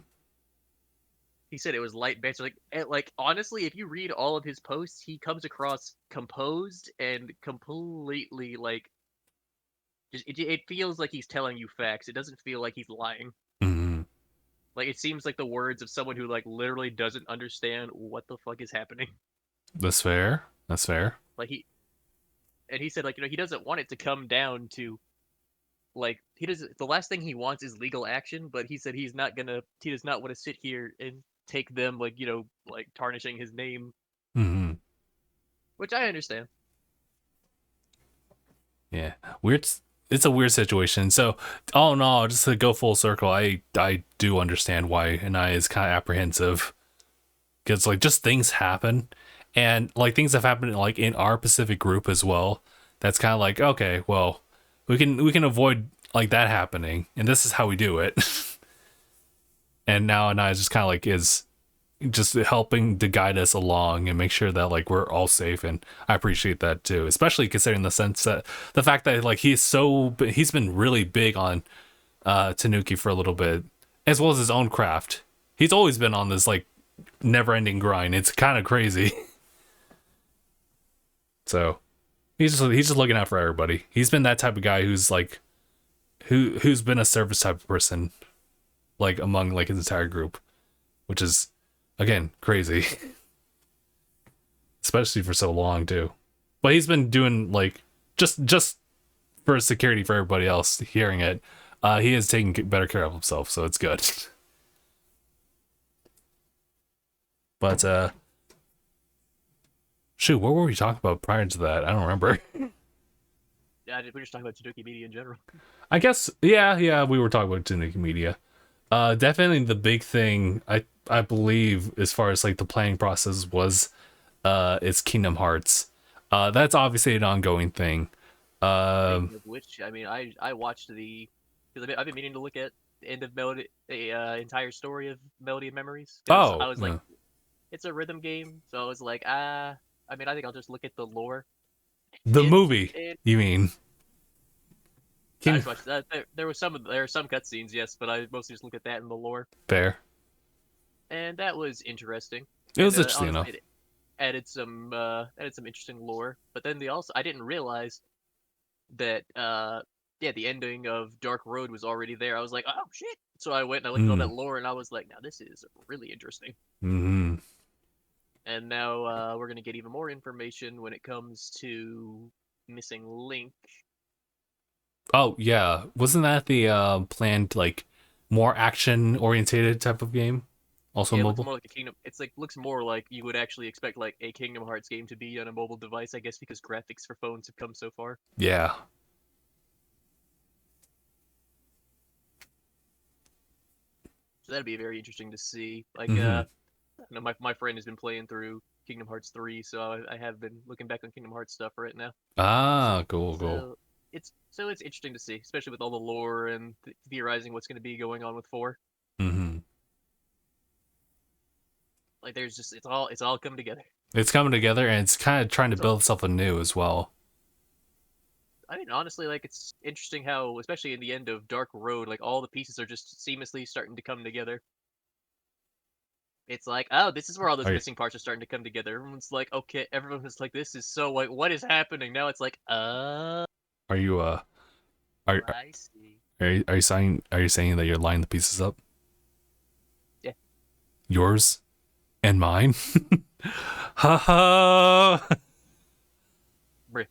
He said it was light banter. Like honestly, if you read all of his posts, he comes across composed and completely like it feels like he's telling you facts. It doesn't feel like he's lying. mm, Like it seems like the words of someone who like literally doesn't understand what the fuck is happening. that's fair. That's fair. Like he said like he doesn't want it to come down to like he doesn't the last thing he wants is legal action, but he said he does not want to sit here and take them like like tarnishing his name, Mm, which I understand. yeah, weird. It's a weird situation. So, all in all, just to go full circle, I do understand why Anaya is kind of apprehensive because like just things happen, and like things have happened like in our Pacific group as well. That's kind of like, okay, well, we can avoid like that happening, and this is how we do it. And now Anaya just kind of like is just helping to guide us along and make sure that like we're all safe, and I appreciate that too, especially considering the sense that the fact that like he's been really big on Tanuki for a little bit, as well as his own craft. He's always been on this like never-ending grind. It's kind of crazy. So he's just looking out for everybody. He's been that type of guy who's like who's been a service type of person like among like his entire group, which is again crazy. Especially for so long too. But he's been doing like just for security for everybody else hearing it. He is taking better care of himself, so it's good. But shoot, what were we talking about prior to that? I don't remember. Yeah, we're just talking about Tanuki Media in general. I guess yeah, we were talking about Tunic Media. Definitely the big thing I believe as far as like the planning process was it's Kingdom Hearts. That's obviously an ongoing thing. Um, Speaking of which, I mean, I watched the because I've been meaning to look at the end of Melody, the entire story of Melody of Memories because I oh, was like, it's a rhythm game, so I was like, I mean, I think I'll just look at the lore. the And, movie. and You mean? I King just watched that. There are some cutscenes, yes, but I mostly just look at that in the lore, Fair. and that was interesting. It And was interesting honestly, enough. it added some interesting lore. But then I didn't realize that yeah, the ending of Dark Road was already there. I was like, oh shit! So I went and I looked at all Mm. that lore, and I was like, now this is really interesting. Hmm. And now we're gonna get even more information when it comes to Missing Link. Oh yeah, wasn't that the planned like more action orientated type of game? Also Yeah, it looks mobile. more like a Kingdom. It's like looks more like you would actually expect like a Kingdom Hearts game to be on a mobile device, I guess, because graphics for phones have come so far. Yeah. So that'd be very interesting to see. Like, Hmm. my friend has been playing through Kingdom Hearts 3, so I have been looking back on Kingdom Hearts stuff right now. Ah, cool, cool. So it's interesting to see, especially with all the lore and theorizing what's going to be going on with 4. Hmm. Like, there's just it's all come together. It's coming together and it's kind of trying to So build itself anew as well. I mean, honestly, like it's interesting how, especially in the end of Dark Road, like all the pieces are just seamlessly starting to come together. It's like, oh, this is where all those Are you, missing parts are starting to come together. Everyone's like, okay, everyone was like, this is so like, what is happening? Now it's like, are you are I see. are you saying that you're lining the pieces up? Yeah. Yours and mine? Ha ha! Bruh.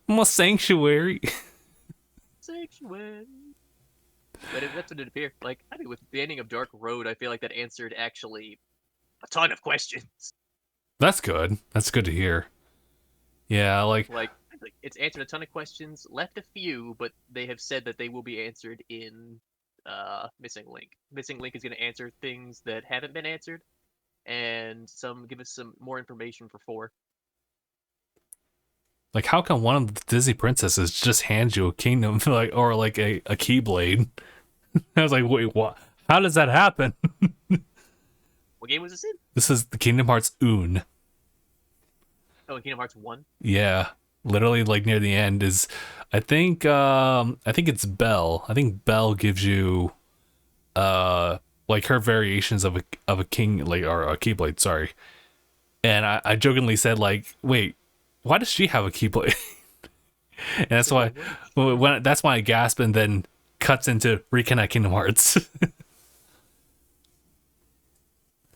I'm a sanctuary. Sanctuary. But that's what it appeared. Like, I mean, with the ending of Dark Road, I feel like that answered actually a ton of questions. That's good. That's good to hear. Yeah, like Like it's answered a ton of questions, left a few, but they have said that they will be answered in Missing Link. Missing Link is going to answer things that haven't been answered, and give us some more information for 4. Like, how come one of the Disney princesses just hands you a kingdom, like, or like a keyblade? I was like, wait, what? How does that happen? What game was this in? This is the Kingdom Hearts Un. Oh, Kingdom Hearts 1. Yeah, literally, like near the end is, I think it's Belle. I think Belle gives you, like her variations of a king, like, or a keyblade. Sorry, and I jokingly said like, wait, why does she have a keyblade? And that's why that's why I gasp and then cuts into Reconnect Kingdom Hearts.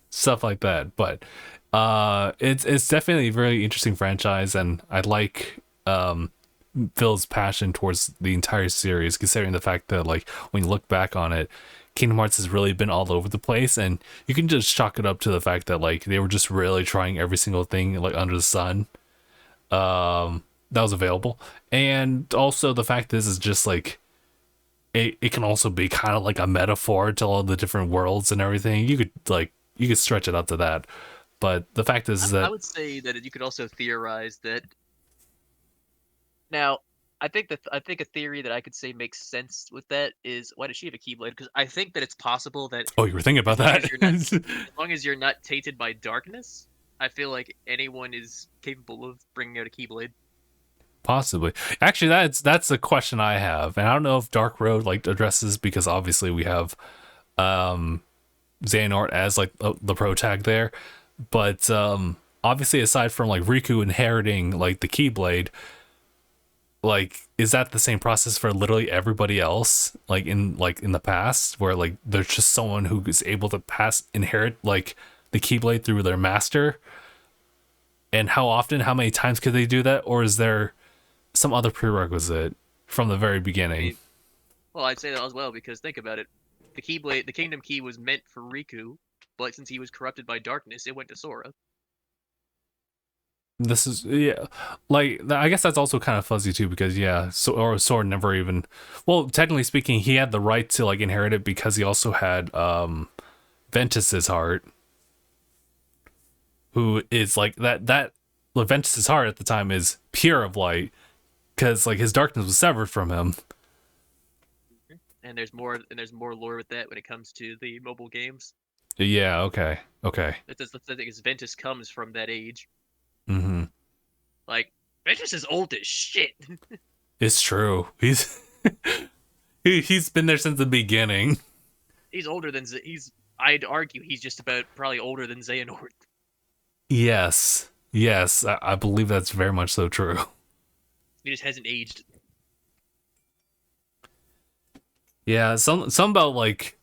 Stuff like that. But it's definitely a very interesting franchise, and I like Phil's passion towards the entire series, considering the fact that, like, when you look back on it, Kingdom Hearts has really been all over the place, and you can just chalk it up to the fact that, like, they were just really trying every single thing, like, under the sun that was available. And also the fact is just like it can also be kind of like a metaphor to all the different worlds and everything. You could stretch it out to that. But the fact is that I would say that you could also theorize that. Now, I think a theory that I could say makes sense with that is, why does she have a Keyblade? Because I think that it's possible that oh, you were thinking about as that. long as you're not tainted by darkness, I feel like anyone is capable of bringing out a Keyblade. Possibly. Actually, that's a question I have, and I don't know if Dark Road like addresses, because obviously we have Xehanort as like the pro tag there, but obviously aside from like Riku inheriting like the Keyblade, like, is that the same process for literally everybody else, like in the past, where like there's just someone who is able to inherit like the Keyblade through their master? And how often, how many times could they do that, or is there some other prerequisite from the very beginning? Well, I'd say that as well, because think about it. The Keyblade, the Kingdom Key, was meant for Riku, but since he was corrupted by darkness, it went to Sora. This is, yeah, like, I guess that's also kind of fuzzy too, because yeah, so or Sora never even, well, technically speaking, he had the right to like inherit it because he also had Ventus's heart, who is like that Ventus's heart at the time is pure of light, because like his darkness was severed from him. And there's more lore with that when it comes to the mobile games. Yeah. Okay. That's the thing, is Ventus comes from that age. Mm-hmm. Like, Ventus is old as shit. It's true. He's been there since the beginning. He's older than I'd argue he's just about probably older than Xehanort. Yes, I believe that's very much so true. He just hasn't aged. Yeah, some about like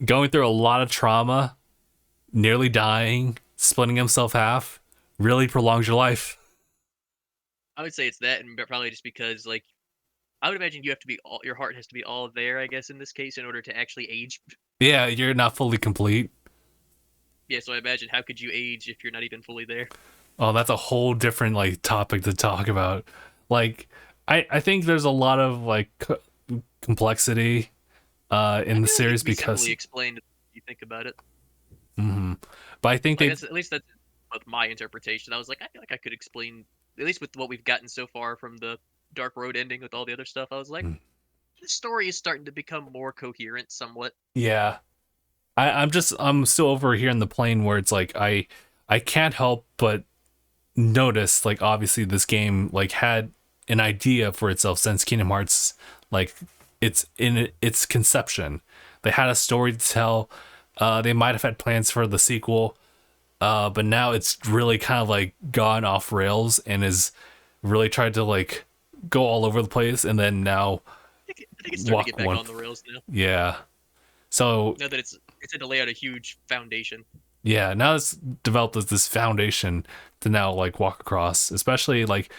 going through a lot of trauma, nearly dying, splitting himself half, really prolongs your life. I would say it's that, and probably just because, like, I would imagine you have to be your heart has to be all there, I guess, in this case, in order to actually age. Yeah, you're not fully complete. Yeah, so I imagine, how could you age if you're not even fully there? Oh, that's a whole different like topic to talk about. Like, I think there's a lot of like complexity in the series, because simply explained if you think about it. Mm-hmm. But I think like, at least that's my interpretation. I was like, I feel like I could explain, at least with what we've gotten so far from the Dark Road ending with all the other stuff. I was like, the story is starting to become more coherent somewhat. Yeah. I'm still over here in the plane where it's like I can't help but notice, like, obviously this game like had an idea for itself since Kingdom Hearts, like, it's in its conception. They had a story to tell. They might have had plans for the sequel, but now it's really kind of like gone off rails and is really tried to like go all over the place, and then now I think it's starting to get back on the rails now. Yeah. So now that it's had to lay out a huge foundation. Yeah, now it's developed as this foundation to now like walk across, especially like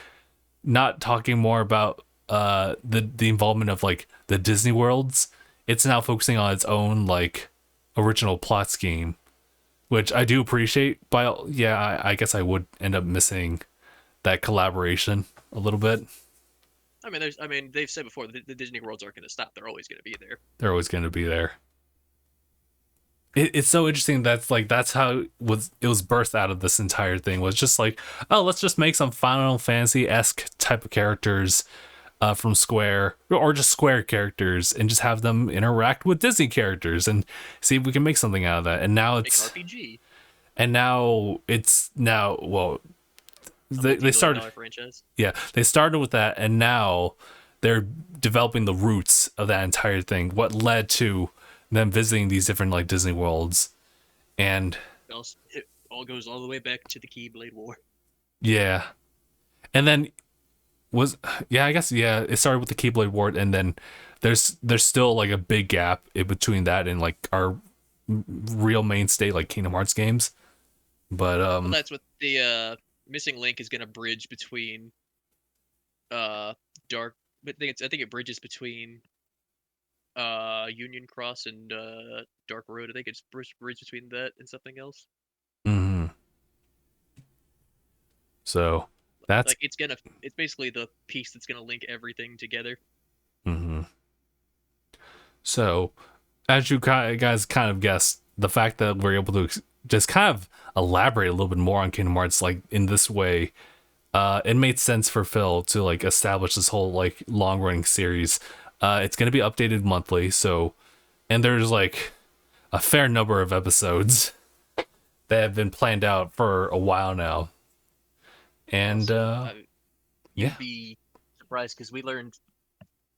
not talking more about the involvement of like the Disney worlds. It's now focusing on its own like original plot scheme, which I do appreciate. But yeah, I guess I would end up missing that collaboration a little bit. I mean, they've said before the Disney worlds aren't going to stop. They're always going to be there. They're always going to be there. it's so interesting. That's how it was birthed out of this entire thing, was just like, oh, let's just make some Final Fantasy-esque type of characters from Square, or just Square characters, and just have them interact with Disney characters and see if we can make something out of that. And now Make an it's RPG, now well, a they multi-million started, dollar franchise. yeah, they started with that, and now they're developing the roots of that entire thing, what led to them visiting these different like Disney worlds. And It all goes all the way back to the Keyblade War. yeah, and then was yeah, I guess, yeah, it started with the Keyblade Ward, and then there's still like a big gap in between that and like our real mainstay like Kingdom Hearts games. But Well, that's what the missing link is gonna bridge between uh Dark. I think it bridges between Union Cross and Dark Road. I think it's bridge between that and something else. mhm. So that's Like it's basically the piece that's gonna link everything together. mhm. So as you guys kind of guessed, the fact that we're able to just kind of elaborate a little bit more on Kingdom Hearts like in this way, it made sense for Phil to like establish this whole like long running series. It's gonna be updated monthly, so, and there's like a fair number of episodes that have been planned out for a while now. And Also, yeah. you'd be surprised because we learned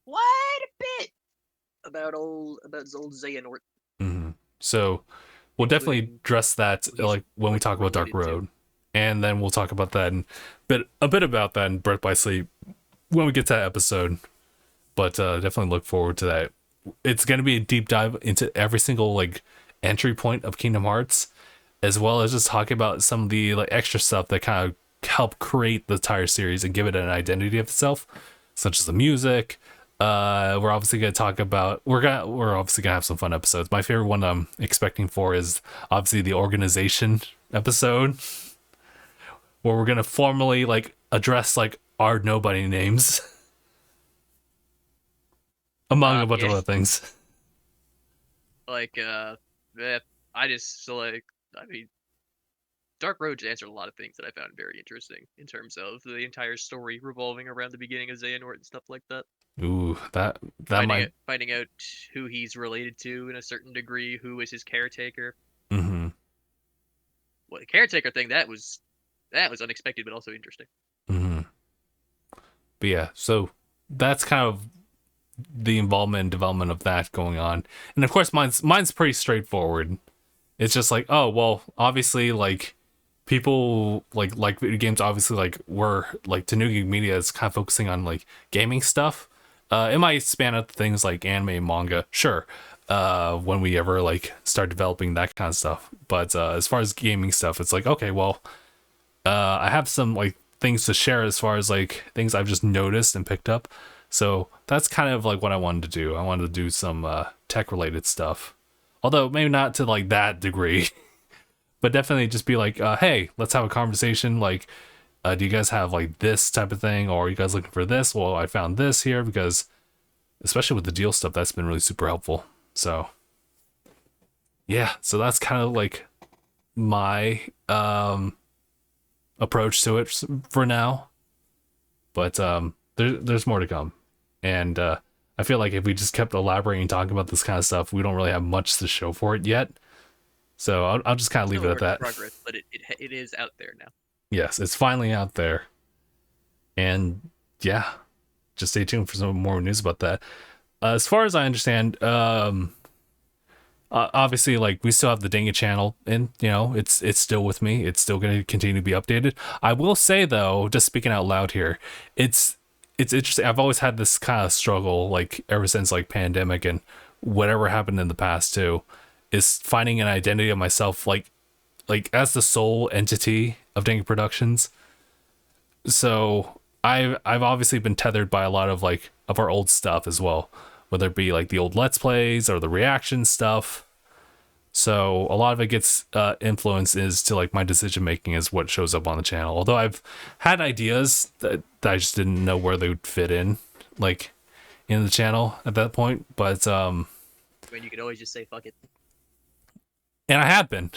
quite a bit about old Xehanort, hmm So we'll definitely including address that who he's like when we talk about Dark related to. Road, and then we'll talk about that and a bit about that in Birth by Sleep when we get to that episode. But definitely look forward to that. It's going to be a deep dive into every single like entry point of Kingdom Hearts, as well as just talking about some of the like extra stuff that kind of help create the entire series and give it an identity of itself, such as the music. We're obviously gonna talk about we're obviously gonna have some fun episodes. My favorite one I'm expecting for is obviously the organization episode, where we're gonna formally like address like our nobody names among a bunch of Yeah, other things. like I just like I mean Dark Road answered a lot of things that I found very interesting in terms of the entire story revolving around the beginning of Xehanort and stuff like that. Ooh, that might. Finding out who he's related to in a certain degree, who is his caretaker. Mm-hmm. Well, the caretaker thing that was unexpected but also interesting. Mm-hmm. But yeah, so that's kind of the involvement and development of that going on, and of course mine's pretty straightforward. It's just like, oh well, obviously like people like video games, obviously like we're like Tanuki Media is kind of focusing on like gaming stuff. It might span out things like anime and manga, sure, when we ever like start developing that kind of stuff. But as far as gaming stuff, it's like, okay, well, I have some like things to share as far as like things I've just noticed and picked up. So that's kind of like what I wanted to do. I wanted to do some tech related stuff, although maybe not to like that degree. But definitely just be like, hey, let's have a conversation. Like, do you guys have like this type of thing, or are you guys looking for this? Well, I found this here, because especially with the deal stuff, that's been really super helpful. So yeah, so that's kind of like my approach to it for now. But there's more to come, and I feel like if we just kept elaborating and talking about this kind of stuff, we don't really have much to show for it yet. So I'll just kind of leave Still it a at work in that. progress, but it is out there now. Yes, it's finally out there. And yeah, just stay tuned for some more news about that. As far as I understand, obviously, like we still have the DangIT channel, and you know it's still with me. It's still going to continue to be updated. I will say though, just speaking out loud here, it's interesting. I've always had this kind of struggle, like ever since like pandemic and whatever happened in the past too, is finding an identity of myself, like as the sole entity of DangIT Productions. So I've obviously been tethered by a lot of like of our old stuff as well, whether it be like the old Let's Plays or the reaction stuff. So a lot of it gets influence is to like my decision making is what shows up on the channel. Although I've had ideas that I just didn't know where they would fit in, like in the channel at that point. But I mean, you could always just say fuck it. and I have been.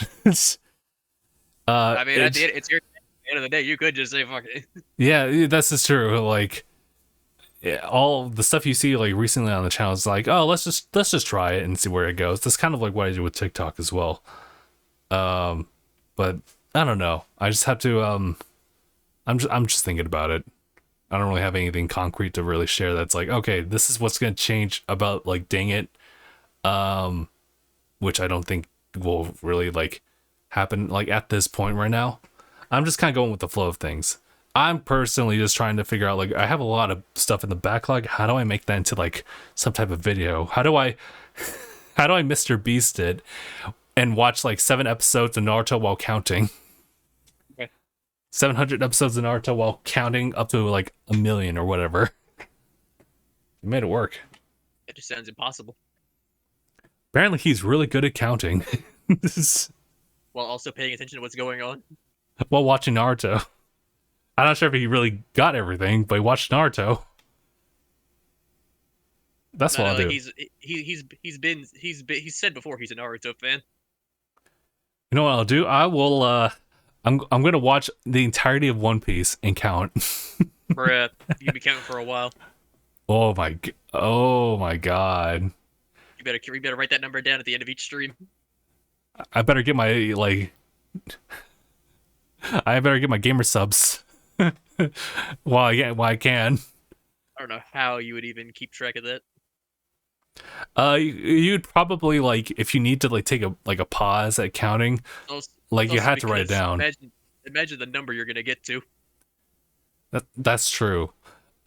I mean, It's it's your. At the end of the day, you could just say fuck it. yeah, that's just true. Like yeah, all the stuff you see like recently on the channel is like, oh, let's just try it and see where it goes. That's kind of like what I do with TikTok as well. But I don't know. I just have to. I'm just thinking about it. I don't really have anything concrete to really share. That's like, okay, this is what's gonna change about like dang it, which I don't think will really like happen like at this point right now. I'm just kind of going with the flow of things. I'm personally just trying to figure out like I have a lot of stuff in the backlog. How do I make that into like some type of video? How do I Mr. Beast it and watch like 7 episodes of Naruto while counting? Okay. 700 episodes of Naruto while counting up to like a million or whatever. He made it work. It just sounds impossible. Apparently he's really good at counting. While also paying attention to what's going on. While watching Naruto. I'm not sure if he really got everything, but he watched Naruto. That's No, what no, I'll like do. he's said before he's a Naruto fan. You know what I'll do? I will I'm gonna watch the entirety of One Piece and count. Bruh, you'll be counting for a while. Oh my god. You better write that number down at the end of each stream. I better get my like I better get my gamer subs while I can. I don't know how you would even keep track of that. You'd probably like if you need to like take a pause at counting, like It's you also had to write it because down. imagine the number you're gonna get to. That's true.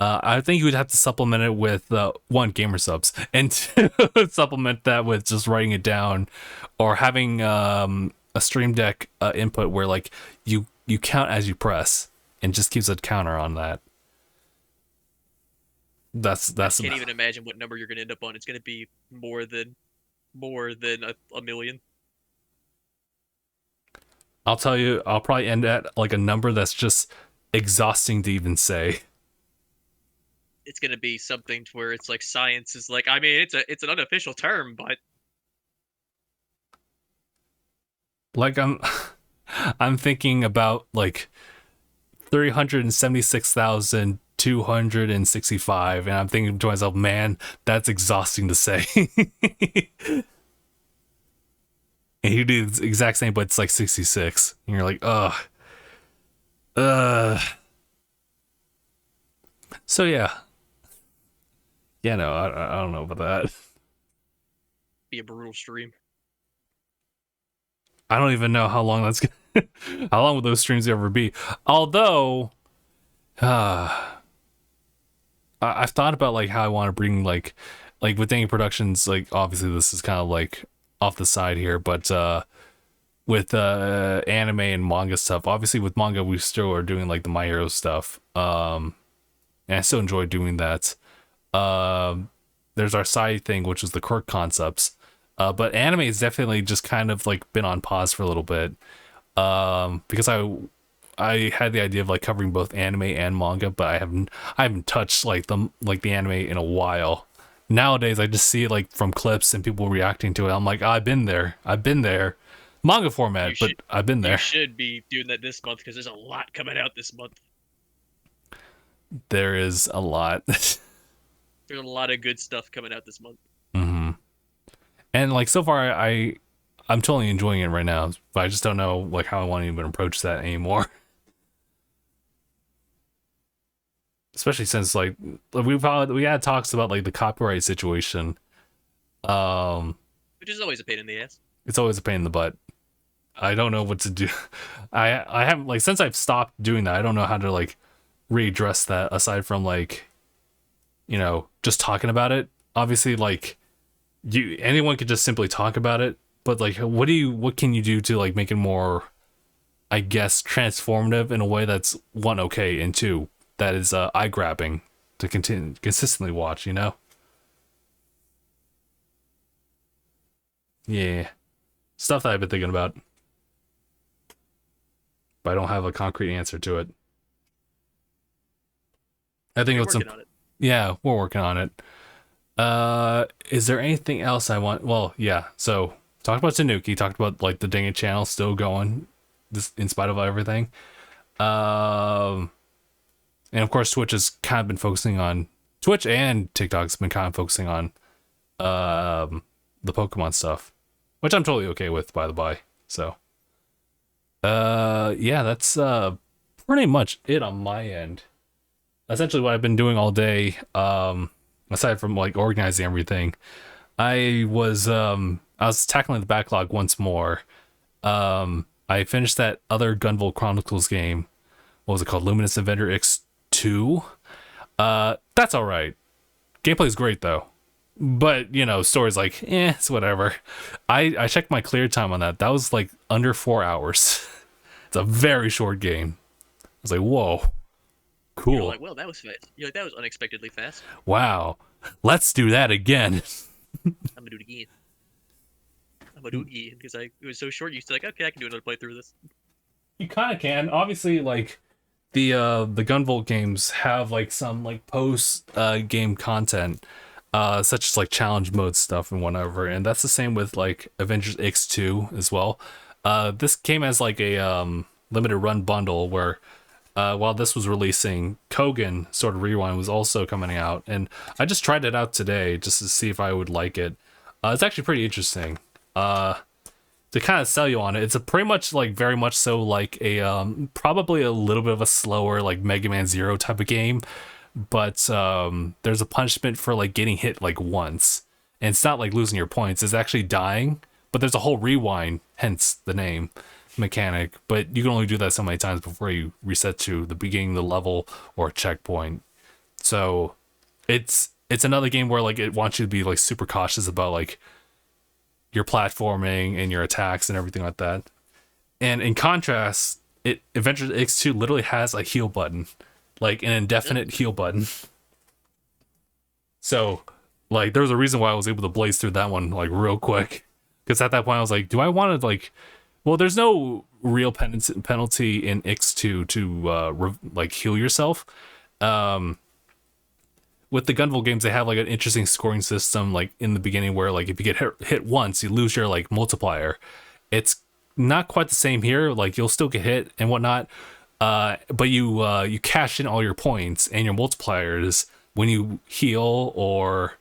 I think you would have to supplement it with one gamer subs and two, supplement that with just writing it down or having a stream deck input where like you count as you press and just keeps a counter on that. That's Can't even imagine what number you're gonna end up on. It's gonna be more than a million. I'll tell you, I'll probably end at like a number that's just exhausting to even say. It's gonna be something to where it's like science is like. I mean, it's an unofficial term, but Like I'm thinking about like 376,265 and I'm thinking to myself, man, that's exhausting to say. And you do the exact same, but it's like 66. And you're like, ugh. Uh so yeah. Yeah, no, I don't know about that. be a brutal stream. I don't even know how long that's gonna how long will those streams ever be. Although I've thought about like how I want to bring like with DangIT Productions, like obviously this is kind of like off the side here, but with anime and manga stuff, obviously with manga we still are doing like the My Hero stuff. And I still enjoy doing that. There's our side thing, which is the quirk concepts. But anime has definitely just kind of like been on pause for a little bit. Because I had the idea of like covering both anime and manga, but I haven't touched like the anime in a while. Nowadays I just see it like from clips and people reacting to it. I'm like, I've been there. Manga format, but I've been You there. should be doing that this month because there's a lot coming out this month. There is a lot. There's a lot of good stuff coming out this month. Hmm. And like so far I'm totally enjoying it right now, but I just don't know like how I want to even approach that anymore. Especially since like we had talks about like the copyright situation. Um Which is always a pain in the ass. it's always a pain in the butt. I don't know what to do. I haven't like since I've stopped doing that, I don't know how to like readdress that aside from like just talking about it. Obviously like anyone could just simply talk about it, but like what can you do to like make it more, I guess, transformative in a way that's one, okay, and two, that is eye grabbing to consistently watch, Yeah. Stuff that I've been thinking about, but I don't have a concrete answer to it. I think You're it's working on it. yeah, we're working on it. Is there anything else I want? Well, yeah. So talked about Tanuki, talked about like the DangIT channel still going, this in spite of everything. Um, and of course, Twitch has kind of been focusing on Twitch and TikTok's been kind of focusing on the Pokemon stuff, which I'm totally okay with, by the by. So, yeah, that's pretty much it on my end. Essentially, what I've been doing all day, aside from like organizing everything, I was tackling the backlog once more. I finished that other Gunvolt Chronicles game. What was it called? Luminous Avenger X2. That's all right. Gameplay's great though, but you know, story's like, it's whatever. I checked my clear time on that. That was like under 4 hours. It's a very short game. I was like, whoa, cool. You're like, well, that was fast. You're like, that was unexpectedly fast. Wow, let's do that again. I'm gonna do it again. I'm gonna do it again because it was so short. You still like, okay, I can do another playthrough of this. You kind of can. Obviously, like the Gunvolt games have like some like post game content, such as like challenge mode stuff and whatever, and that's the same with like Avengers X2 as well. This came as like a limited run bundle where while this was releasing, Kogan Sword of Rewind was also coming out, and I just tried it out today just to see if I would like it. It's actually pretty interesting. To kind of sell you on it, it's a pretty much like very much so like a probably a little bit of a slower like Mega Man Zero type of game, but there's a punishment for like getting hit like once, and it's not like losing your points, it's actually dying, but there's a whole rewind, hence the name mechanic, but you can only do that so many times before you reset to the beginning of the level or a checkpoint. So it's another game where like it wants you to be like super cautious about like your platforming and your attacks and everything like that. And in contrast, Avengers X2 literally has a heal button, like an indefinite heal button. So like there was a reason why I was able to blaze through that one like real quick, because at that point I was like, do I want to like, well, there's no real penalty in X2 to like heal yourself. With the Gunvolt games, they have like an interesting scoring system, like in the beginning, where like if you get hit once, you lose your like multiplier. It's not quite the same here. Like you'll still get hit and whatnot, but you cash in all your points and your multipliers when you heal or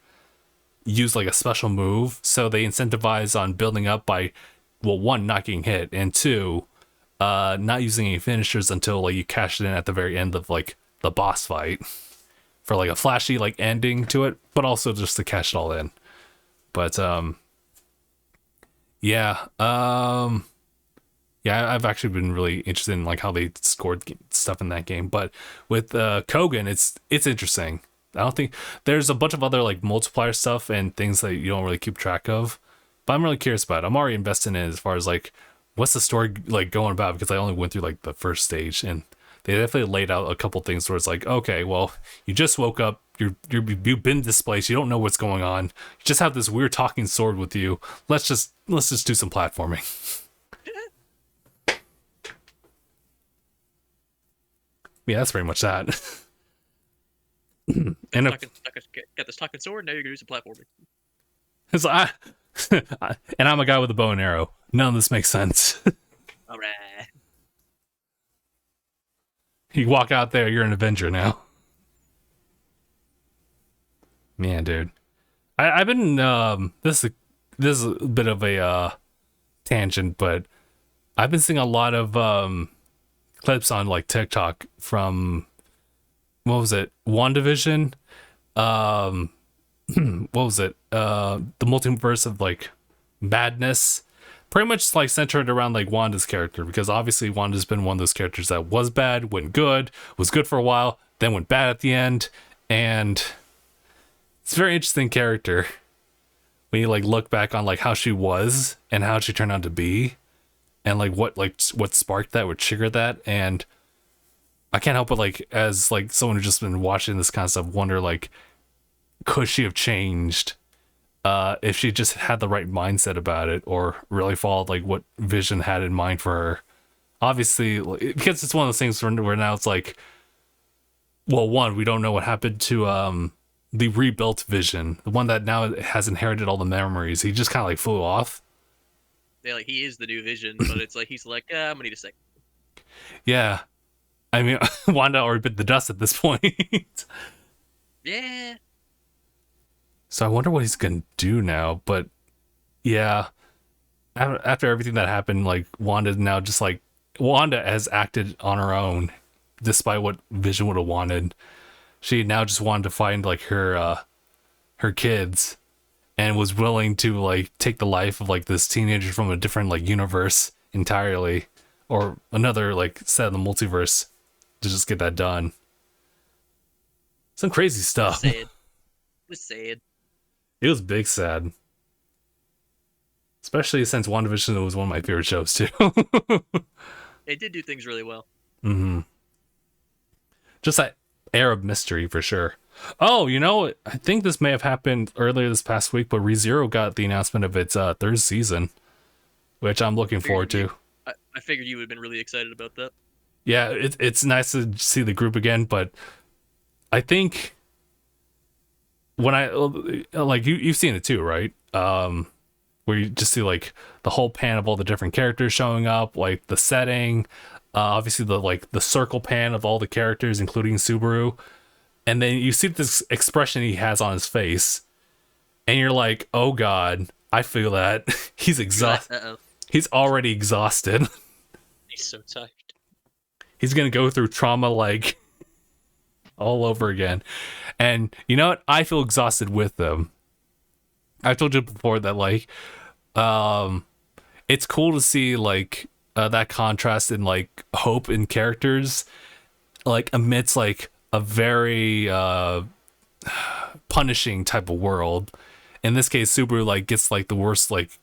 use like a special move. So they incentivize on building up by, well, one, not getting hit, and two, not using any finishers until like you cash it in at the very end of like the boss fight, for like a flashy like ending to it, but also just to cash it all in. But yeah, I've actually been really interested in like how they scored stuff in that game. But with Kogan, it's interesting. I don't think there's a bunch of other like multiplier stuff and things that you don't really keep track of, but I'm really curious about it. I'm already invested in it as far as like what's the story like going about, because I only went through like the first stage, and they definitely laid out a couple things where it's like, okay, well, you just woke up, you've been displaced, you don't know what's going on, you just have this weird talking sword with you. Let's just do some platforming. Yeah, that's pretty much that. And got this talking sword. Now you're gonna do some platforming. It's like, and I'm a guy with a bow and arrow. None of this makes sense. All right. You walk out there, you're an Avenger now. Man, dude, I've been this is a bit of a tangent, but I've been seeing a lot of clips on like TikTok from, what was it, WandaVision, what was it, the multiverse of like madness, pretty much like centered around like Wanda's character, because obviously Wanda's been one of those characters that was bad, went good, was good for a while, then went bad at the end, and it's a very interesting character when you like look back on like how she was and how she turned out to be, and like what sparked that, what triggered that. And I can't help but like, as like someone who's just been watching this kind of stuff, wonder like, could she have changed if she just had the right mindset about it, or really followed like what Vision had in mind for her. Obviously, because it's one of those things where now it's like, well, one, we don't know what happened to the rebuilt Vision, the one that now has inherited all the memories. He just kind of like flew off. Yeah, like he is the new Vision, but it's like he's like, I'm gonna need a second. Yeah. I mean, Wanda already bit the dust at this point. Yeah. So I wonder what he's gonna do now. But yeah, after everything that happened, like Wanda now just like Wanda has acted on her own, despite what Vision would have wanted. She now just wanted to find like her kids, and was willing to like take the life of like this teenager from a different like universe entirely, or another like set of the multiverse, to just get that done. Some crazy It was stuff. sad. It was sad. It was big sad. Especially since WandaVision was one of my favorite shows too. It did do things really well. Mm-hmm. Just that air of mystery for sure. Oh, you know, I think this may have happened earlier this past week, but ReZero got the announcement of its third season, which I'm looking forward to. I figured you would have been really excited about that. Yeah, it's nice to see the group again, but I think when I like you've seen it too, right? Where you just see like the whole pan of all the different characters showing up, like the setting, obviously the circle pan of all the characters, including Subaru, and then you see this expression he has on his face, and you're like, oh god, I feel that. He's exhausted. Uh-oh. He's already exhausted. He's so tired. He's gonna go through trauma like all over again. And you know what? I feel exhausted with them. I told you before that like it's cool to see like that contrast in like hope in characters like amidst like a very punishing type of world. In this case, Subaru like gets like the worst, like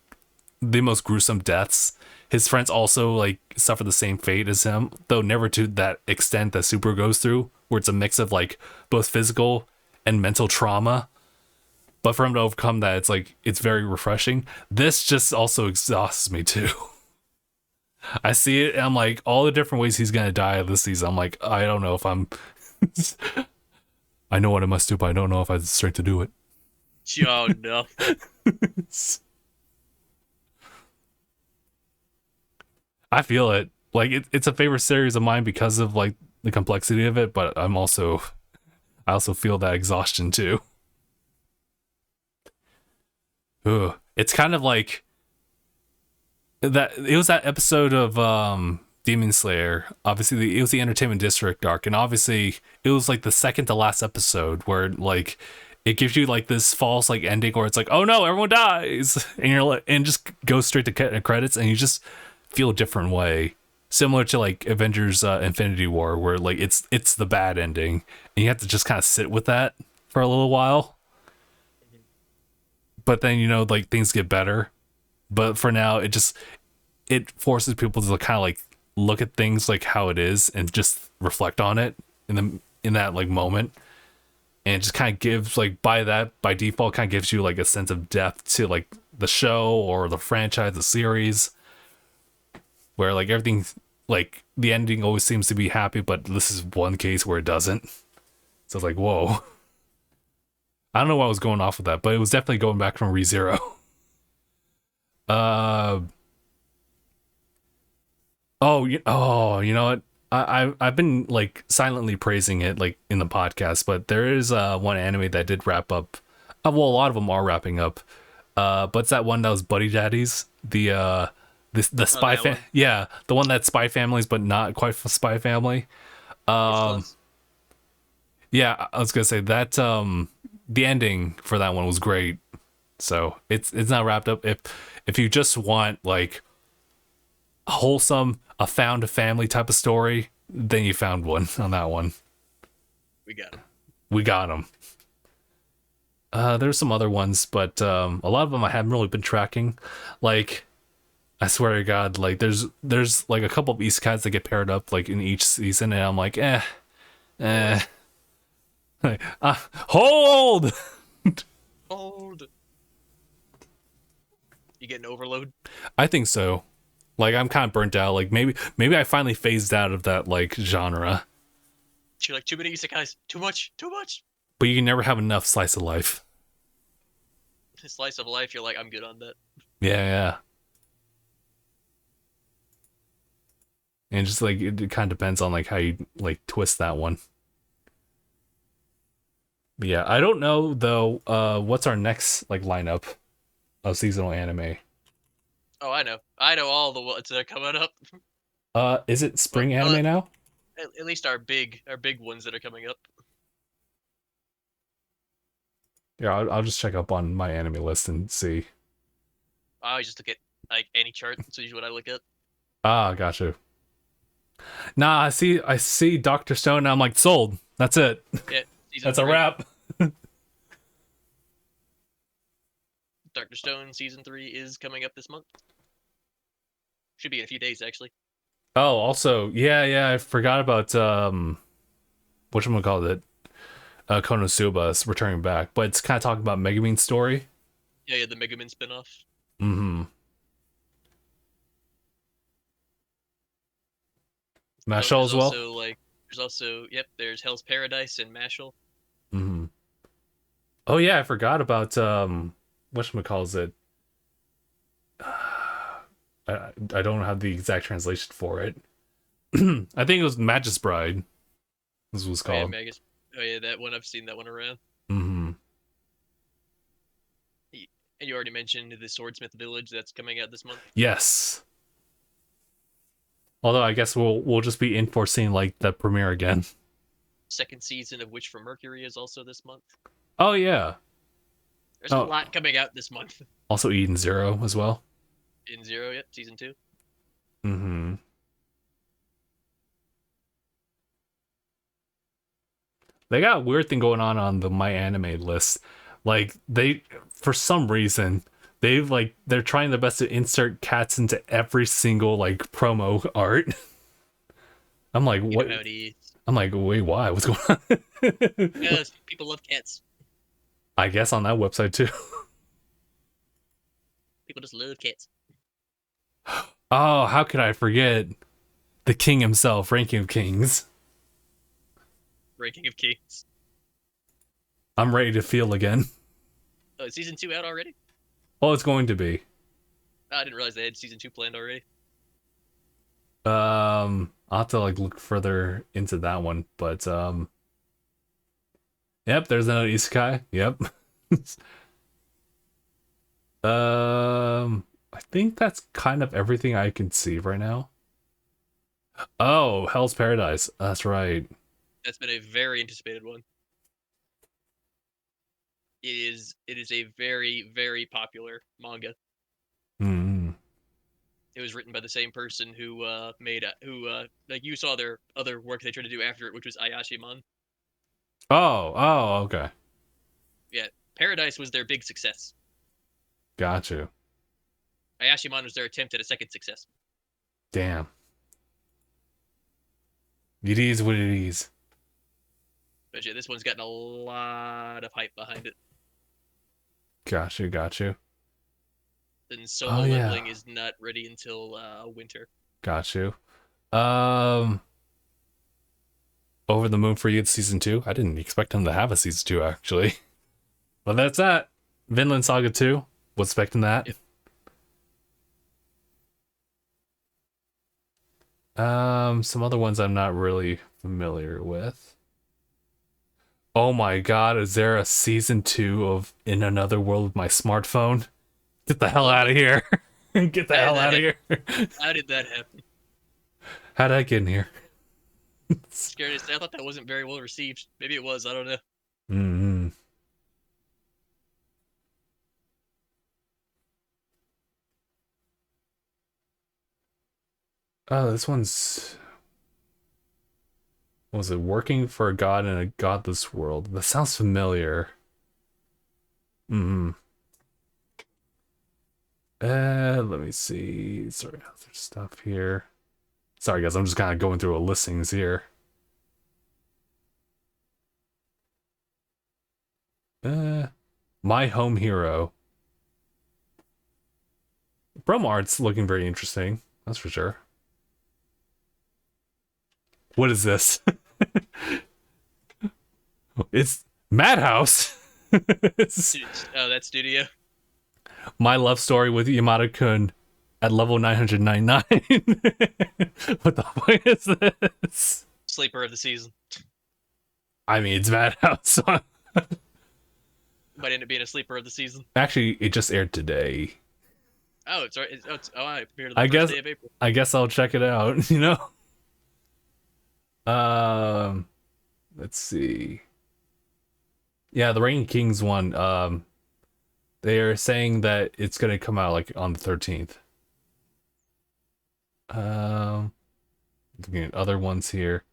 the most gruesome deaths. His friends also like suffer the same fate as him, though never to that extent that Subaru goes through, where it's a mix of like both physical and mental trauma. But for him to overcome that, it's like it's very refreshing. This just also exhausts me too. I see it, and I'm like, all the different ways he's gonna die this season. I'm like, I don't know if I'm. I know what I must do, but I don't know if I have the strength to do it. Oh no. I feel it. Like it's a favorite series of mine because of like the complexity of it, but I also feel that exhaustion too. Ugh. It's kind of like that. It was that episode of Demon Slayer. Obviously, it was the Entertainment District arc, and obviously, it was like the second to last episode where like it gives you like this false like ending where it's like, oh no, everyone dies, and you're like, and just goes straight to credits, and you just feel a different way, similar to like Avengers Infinity War, where like it's the bad ending, and you have to just kind of sit with that for a little while. But then you know like things get better, but for now it forces people to kind of like look at things like how it is and just reflect on it in that like moment, and it just kind of gives like by default kind of gives you like a sense of depth to like the show or the franchise, the series, where like everything like the ending always seems to be happy, but this is one case where it doesn't. So it's like, whoa. I don't know why I was going off with that, but it was definitely going back from ReZero. You know what? I've been like silently praising it like in the podcast, but there is one anime that did wrap up. Well, a lot of them are wrapping up. But it's that one that was Buddy Daddies, the spy yeah, the one that's spy families, but not quite spy family. Yeah, I was gonna say that the ending for that one was great. So it's not wrapped up. If you just want like a wholesome, a found a family type of story, then you found one on that one. We got them. There's some other ones, but a lot of them I haven't really been tracking. Like, I swear to God, like there's like a couple of isekais that get paired up like in each season, and I'm like, like, hold. You getting overload? I think so. Like I'm kind of burnt out. Like maybe I finally phased out of that like genre. You're like, too many isekais, too much. But you can never have enough slice of life. Slice of life, you're like, I'm good on that. Yeah. And just like it kind of depends on like how you like twist that one. But yeah, I don't know though. What's our next like lineup of seasonal anime? Oh, I know all the ones that are coming up. Is it Well, spring anime now? at least our big ones that are coming up. Yeah, I'll just check up on my anime list and see. I always just look at like any chart. That's usually what I look at. Ah, gotcha. Nah, I see Doctor Stone. And I'm like sold. That's it. Yeah, season That's a 3. wrap. Doctor Stone season 3 is coming up this month. Should be in a few days actually. Oh, also, yeah, I forgot about whatchamacallit, Konosuba's returning back, but it's kind of talking about Megumin's story. Yeah, the Mega Man spinoff. Mm-hmm. Oh, Mashal as well. there's also there's Hell's Paradise and Mashal. Mm-hmm. Oh yeah, I forgot about whatchamacallit. I don't have the exact translation for it. I think it was Magus Bride. This was Oh yeah, called. Magus. Oh yeah, that one I've seen that one around. Mm-hmm. And you already mentioned the Swordsmith Village that's coming out this month. Yes. Although I guess we'll just be in for seeing like the premiere again. Second season of Witch from Mercury is also this month. Oh yeah. There's a Oh, lot coming out this month. also Eden Zero as well. In Zero, yep, season 2. Mm-hmm. They got a weird thing going on the My Anime list. Like they, for some reason, they're trying their best to insert cats into every single like promo art. I'm like, You what? know how it is. I'm like, wait, why? What's going on? Because people love cats. I guess on that website too. People just love cats. Oh, how could I forget the king himself, Ranking of Kings? Ranking of Kings. I'm ready to feel again. Oh, is season 2 out already? Oh, it's going to be. Oh, I didn't realize they had season 2 planned already. I'll have to like look further into that one, but yep, there's another isekai. Yep. I think that's kind of everything I can see right now. Oh, Hell's Paradise. That's right. That's been a very anticipated one. It is a very, very popular manga. Hmm. It was written by the same person who like you saw their other work they tried to do after it, which was Ayashimon. Oh, okay. Yeah, Paradise was their big success. Got you. Ayashimon was their attempt at a second success. Damn. It is what it is. But yeah, this one's gotten a lot of hype behind it. Got you. And solo Oh yeah. leveling is not ready until winter. Got you. Um, Over the Moon for You season 2. I didn't expect him to have a season 2 actually. But that's that. Vinland Saga 2. Was expecting that. Yep. Some other ones I'm not really familiar with. Oh my god, is there a season 2 of In Another World with My Smartphone? Get the hell out of here. Get the hell out of here. How did that happen? How did I get in here? Scary to say, I thought that wasn't very well received. Maybe it was, I don't know. Mm-hmm. Oh, this one's... Was it Working for a God in a Godless World? That sounds familiar. Hmm. Let me see. Sorry, other stuff here. Sorry, guys, I'm just kind of going through a listings here. My Home Hero. Promo art's looking very interesting. That's for sure. What is this? It's Madhouse. Oh, that studio. My Love Story with Yamada-kun at level 999. What the fuck is this? Sleeper of the season. I mean, it's Madhouse. So Might end up being a sleeper of the season. actually, it just aired today. Oh, it's right. I premiered the I first guess day of April. I guess I'll check it out. You know. Let's see. Yeah, the Reign Kings one. They are saying that it's gonna come out like on the 13th. Looking at other ones here.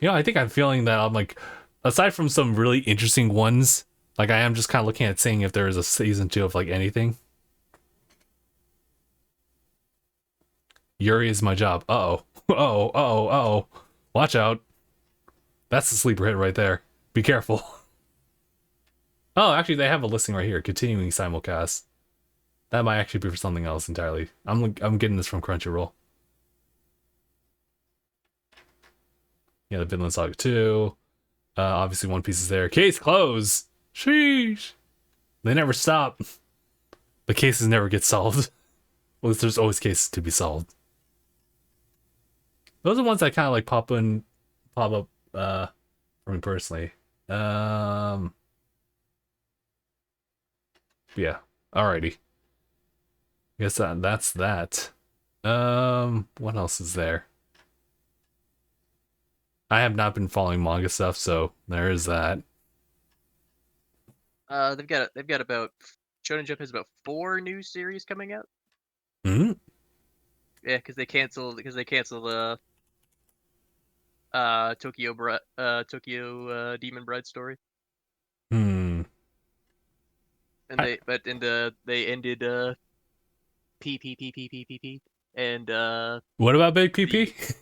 I think I'm feeling that I'm like, aside from some really interesting ones, like I am just kind of looking at seeing if there is a season 2 of like anything. Yuri is my job. Uh-oh. Uh-oh. Uh-oh. Uh-oh. Watch out. That's the sleeper hit right there. Be careful. Oh, actually, they have a listing right here. Continuing simulcast. That might actually be for something else entirely. I'm getting this from Crunchyroll. Yeah, the Vinland Saga 2. Obviously, One Piece is there. Case closed. Sheesh. They never stop. The cases never get solved. Well, there's always cases to be solved. Those are ones that kind of like pop up for me personally. Yeah. Alrighty. Guess that's that. What else is there? I have not been following manga stuff, so there is that. They've got about Shonen Jump has about 4 new series coming out. Hmm. Yeah, because they canceled Tokyo Demon Bride story. Hmm. And they ended P and What about Big PP?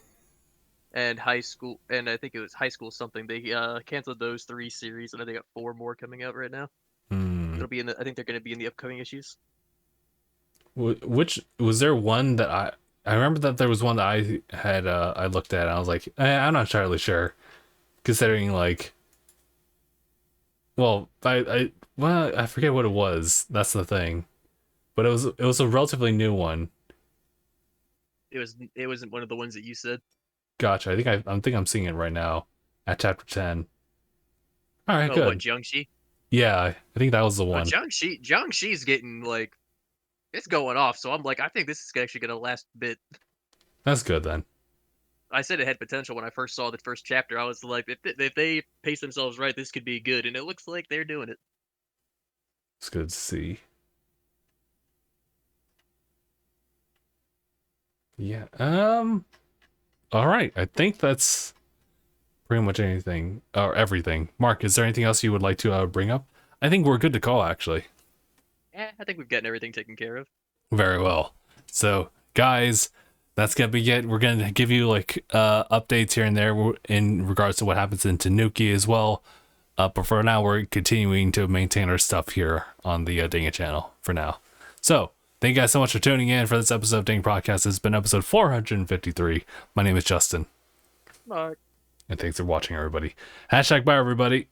and high school, and I think it was high school something. They canceled those 3 series, and I think they got 4 more coming out right now. Hmm. It'll be I think they're going to be in the upcoming issues. Which was there one that I remember that there was one that I had I looked at and I was like, I'm not entirely sure, considering like, well, I forget what it was. That's the thing, but it was a relatively new one. It wasn't one of the ones that you said. Gotcha. I think I'm seeing it right now at chapter 10. All right, Oh, good. what, Jiangxi? Yeah, I think that was the Oh, one. Jiangxi's getting like, it's going off. So I'm like, I think this is actually going to last a bit. That's good then. I said it had potential when I first saw the first chapter. I was like, if they pace themselves right, this could be good, and it looks like they're doing it. It's good to see. Yeah. All right. I think that's pretty much anything or everything. Mark, is there anything else you would like to bring up? I think we're good to call, actually. Yeah, I think we've gotten everything taken care of. Very well. So, guys, that's gonna be it. We're gonna give you like updates here and there in regards to what happens in Tanuki as well. But for now, we're continuing to maintain our stuff here on the DangIT channel for now. So, thank you guys so much for tuning in for this episode of DangIT Prodcast. This has been episode 453. My name is Justin. Mark. And thanks for watching, everybody. #bye, everybody.